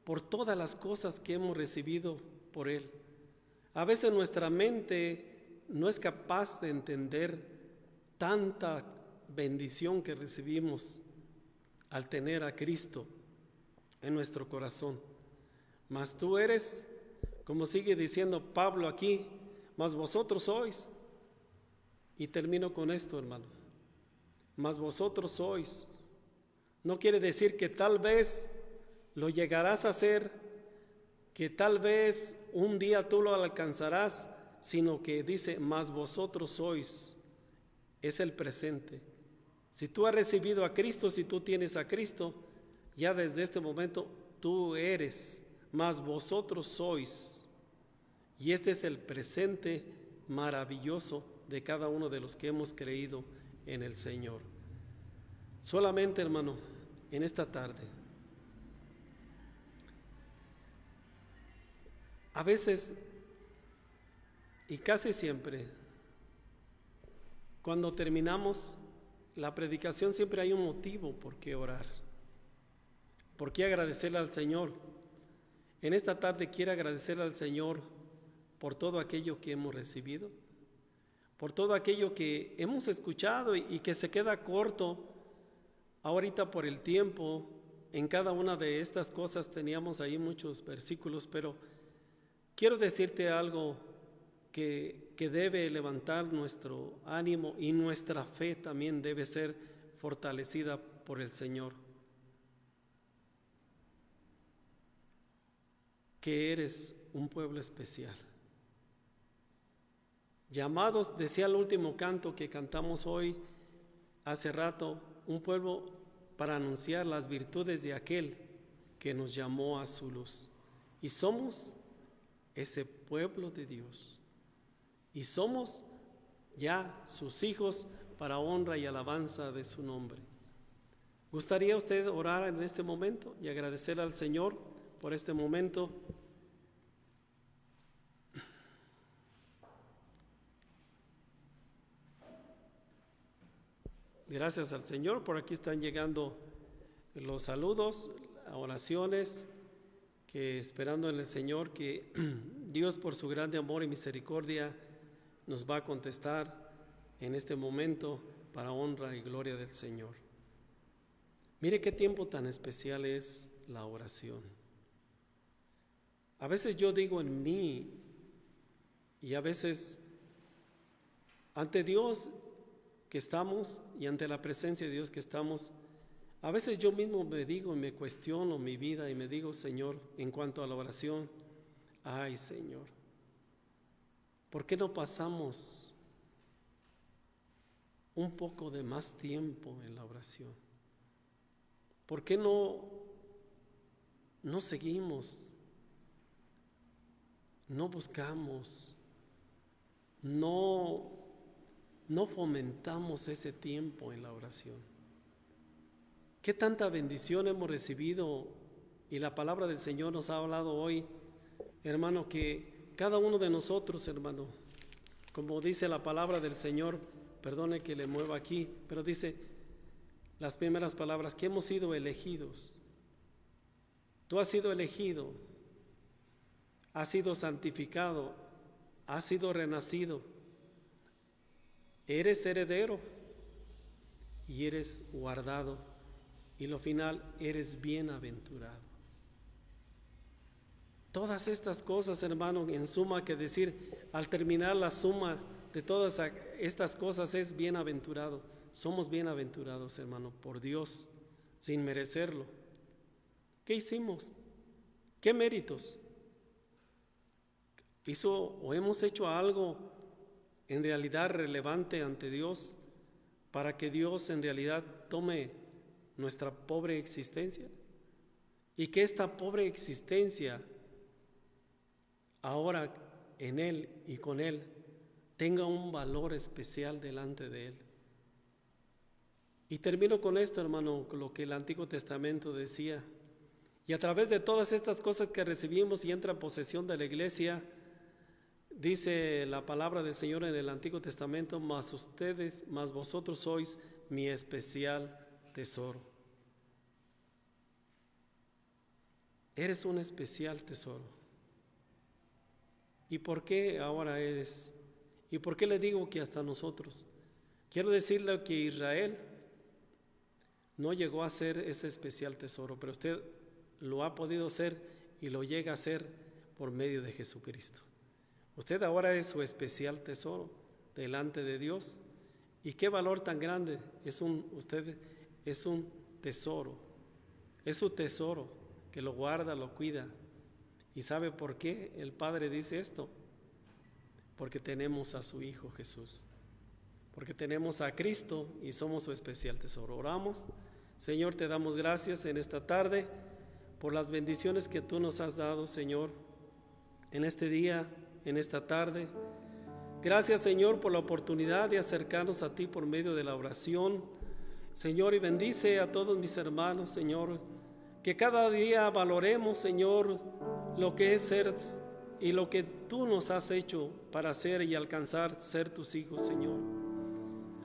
por todas las cosas que hemos recibido por Él. A veces nuestra mente no es capaz de entender tanta bendición que recibimos al tener a Cristo en nuestro corazón. Mas tú eres, como sigue diciendo Pablo aquí, mas vosotros sois, y termino con esto, hermano, mas vosotros sois, no quiere decir que tal vez lo llegarás a hacer, que tal vez un día tú lo alcanzarás, sino que dice, mas vosotros sois, es el presente. Si tú has recibido a Cristo, si tú tienes a Cristo, ya desde este momento tú eres, mas vosotros sois. Y este es el presente maravilloso de cada uno de los que hemos creído en el Señor. Solamente, hermano, en esta tarde, a veces y casi siempre, cuando terminamos la predicación, siempre hay un motivo por qué orar, por qué agradecerle al Señor. En esta tarde quiero agradecerle al Señor por todo aquello que hemos recibido, por todo aquello que hemos escuchado y que se queda corto ahorita por el tiempo. En cada una de estas cosas teníamos ahí muchos versículos, pero quiero decirte algo que debe levantar nuestro ánimo y nuestra fe también debe ser fortalecida por el Señor. Que eres un pueblo especial. Llamados, decía el último canto que cantamos hoy, hace rato, un pueblo para anunciar las virtudes de aquel que nos llamó a su luz. Y somos ese pueblo de Dios. Y somos ya sus hijos para honra y alabanza de su nombre. ¿Gustaría usted orar en este momento y agradecer al Señor por este momento? Gracias al Señor. Por aquí están llegando los saludos, oraciones, que esperando en el Señor que Dios por su grande amor y misericordia nos va a contestar en este momento para honra y gloria del Señor. Mire qué tiempo tan especial es la oración. A veces yo digo en mí y a veces ante Dios que estamos y ante la presencia de Dios que estamos, a veces yo mismo me digo y me cuestiono mi vida y me digo, Señor, en cuanto a la oración, ay Señor, ¿por qué no pasamos un poco de más tiempo en la oración? ¿Por qué no seguimos, no buscamos, no fomentamos ese tiempo en la oración? ¿Qué tanta bendición hemos recibido? Y la palabra del Señor nos ha hablado hoy, hermano, que cada uno de nosotros, hermano, como dice la palabra del Señor, perdone que le mueva aquí, pero dice las primeras palabras, que hemos sido elegidos. Tú has sido elegido, has sido santificado, has sido renacido, eres heredero y eres guardado, y lo final, eres bienaventurado. Todas estas cosas, hermano, en suma que decir, al terminar la suma de todas estas cosas es bienaventurado. Somos bienaventurados, hermano, por Dios, sin merecerlo. ¿Qué hicimos? ¿Qué méritos? ¿Hizo o hemos hecho algo en realidad relevante ante Dios para que Dios en realidad tome nuestra pobre existencia? Y que esta pobre existencia ahora en Él y con Él tenga un valor especial delante de Él. Y termino con esto, hermano, con lo que el Antiguo Testamento decía. Y a través de todas estas cosas que recibimos y entra en posesión de la iglesia, dice la palabra del Señor en el Antiguo Testamento, mas vosotros sois mi especial tesoro. Eres un especial tesoro. ¿Y por qué ahora eres? ¿Y por qué le digo que hasta nosotros? Quiero decirle que Israel no llegó a ser ese especial tesoro, pero usted lo ha podido ser y lo llega a ser por medio de Jesucristo. Usted ahora es su especial tesoro delante de Dios. ¿Y qué valor tan grande? Usted es un tesoro, es su tesoro que lo guarda, lo cuida. ¿Y sabe por qué el Padre dice esto? Porque tenemos a su Hijo Jesús, porque tenemos a Cristo y somos su especial tesoro. Oramos. Señor, te damos gracias en esta tarde por las bendiciones que tú nos has dado, Señor, en este día, en esta tarde. Gracias, Señor, por la oportunidad de acercarnos a ti por medio de la oración. Señor, y bendice a todos mis hermanos, Señor, que cada día valoremos, Señor, lo que es ser y lo que tú nos has hecho para ser y alcanzar ser tus hijos, Señor.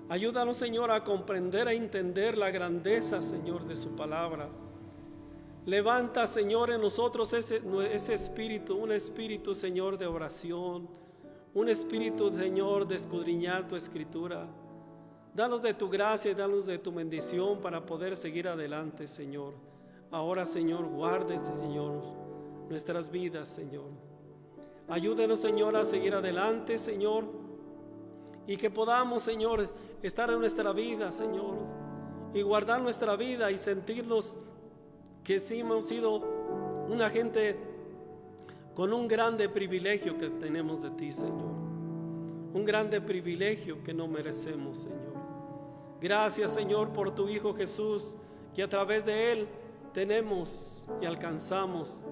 Ayúdanos, Señor, a comprender e entender la grandeza, Señor, de su palabra. Levanta, Señor, en nosotros ese espíritu, un espíritu, Señor, de oración, un espíritu, Señor, de escudriñar tu escritura. Danos de tu gracia y danos de tu bendición para poder seguir adelante, Señor. Ahora, Señor, guárdese, Señor, nuestras vidas, Señor. Ayúdenos, Señor, a seguir adelante, Señor, y que podamos, Señor, estar en nuestra vida, Señor, y guardar nuestra vida y sentirnos que sí hemos sido una gente con un grande privilegio que tenemos de ti, Señor. Un grande privilegio que no merecemos, Señor. Gracias, Señor, por tu Hijo Jesús, que a través de Él tenemos y alcanzamos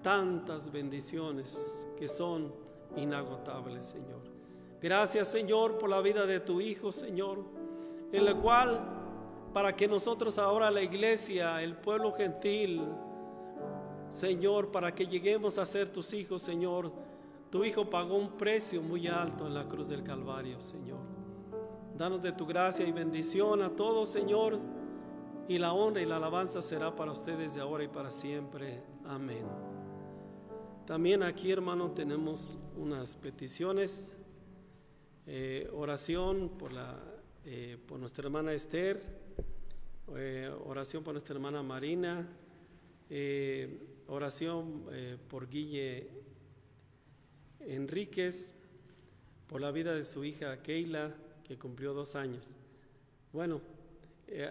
tantas bendiciones que son inagotables, Señor. Gracias, Señor, por la vida de tu Hijo, Señor, en la cual, para que nosotros ahora la iglesia, el pueblo gentil, Señor, para que lleguemos a ser tus hijos, Señor, tu Hijo pagó un precio muy alto en la cruz del Calvario, Señor. Danos de tu gracia y bendición a todos, Señor, y la honra y la alabanza será para ustedes de ahora y para siempre. Amén. También aquí, hermano, tenemos unas peticiones. Oración por nuestra hermana Esther, oración por nuestra hermana Marina, oración por Guille Enríquez, por la vida de su hija Keila, que cumplió 2 años. Bueno,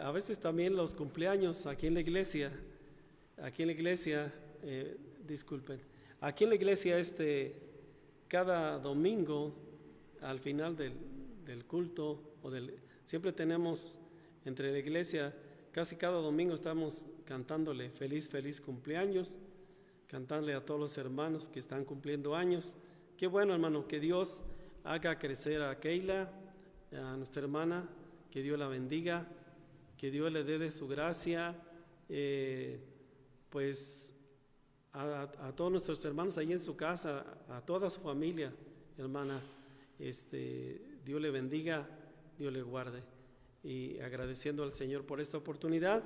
a veces también los cumpleaños aquí en la iglesia, disculpen, aquí en la iglesia cada domingo, al final del culto, siempre tenemos entre la iglesia, casi cada domingo estamos cantándole feliz cumpleaños, cantándole a todos los hermanos que están cumpliendo años. Qué bueno, hermano, que Dios haga crecer a Keila, a nuestra hermana, que Dios la bendiga, que Dios le dé de su gracia, pues a todos nuestros hermanos ahí en su casa, a toda su familia, hermana, Dios le bendiga, Dios le guarde. Y agradeciendo al Señor por esta oportunidad,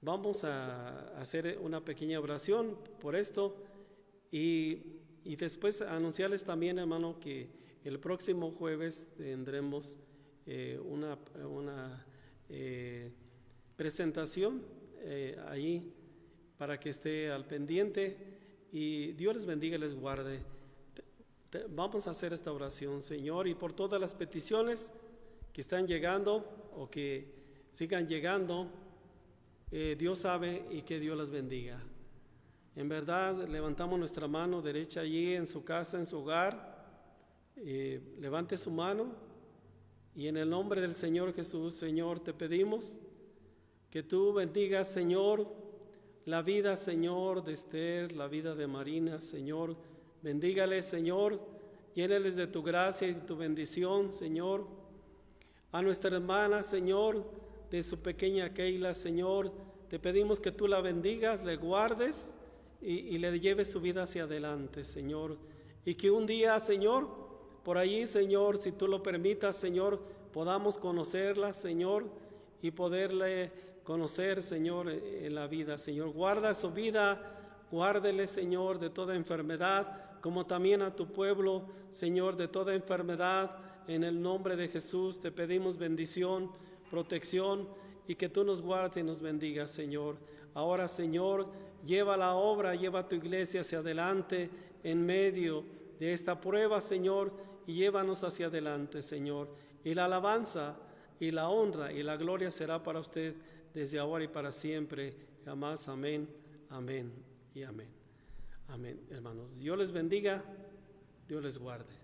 vamos a hacer una pequeña oración por esto y después anunciarles también, hermano, que el próximo jueves tendremos una presentación ahí para que esté al pendiente, y Dios les bendiga y les guarde. Vamos a hacer esta oración, Señor, y por todas las peticiones que están llegando o que sigan llegando, Dios sabe, y que Dios las bendiga. En verdad, levantamos nuestra mano derecha allí en su casa, en su hogar. Levante su mano y en el nombre del Señor Jesús, Señor, te pedimos que tú bendigas, Señor, la vida, Señor, de Esther, la vida de Marina, Señor. Bendígales, Señor, llénales de tu gracia y de tu bendición, Señor. A nuestra hermana, Señor, de su pequeña Keila, Señor, te pedimos que tú la bendigas, le guardes y le lleves su vida hacia adelante, Señor. Y que un día, Señor, por allí, Señor, si tú lo permitas, Señor, podamos conocerla, Señor, y poderle conocer, Señor, en la vida, Señor. Guarda su vida, guárdele, Señor, de toda enfermedad, como también a tu pueblo, Señor, de toda enfermedad. En el nombre de Jesús te pedimos bendición, protección, y que tú nos guardes y nos bendigas, Señor. Ahora, Señor, lleva la obra, lleva tu iglesia hacia adelante en medio de esta prueba, Señor, y llévanos hacia adelante, Señor. Y la alabanza y la honra y la gloria será para usted desde ahora y para siempre, jamás. Amén, amén y amén. Amén, hermanos. Dios les bendiga, Dios les guarde.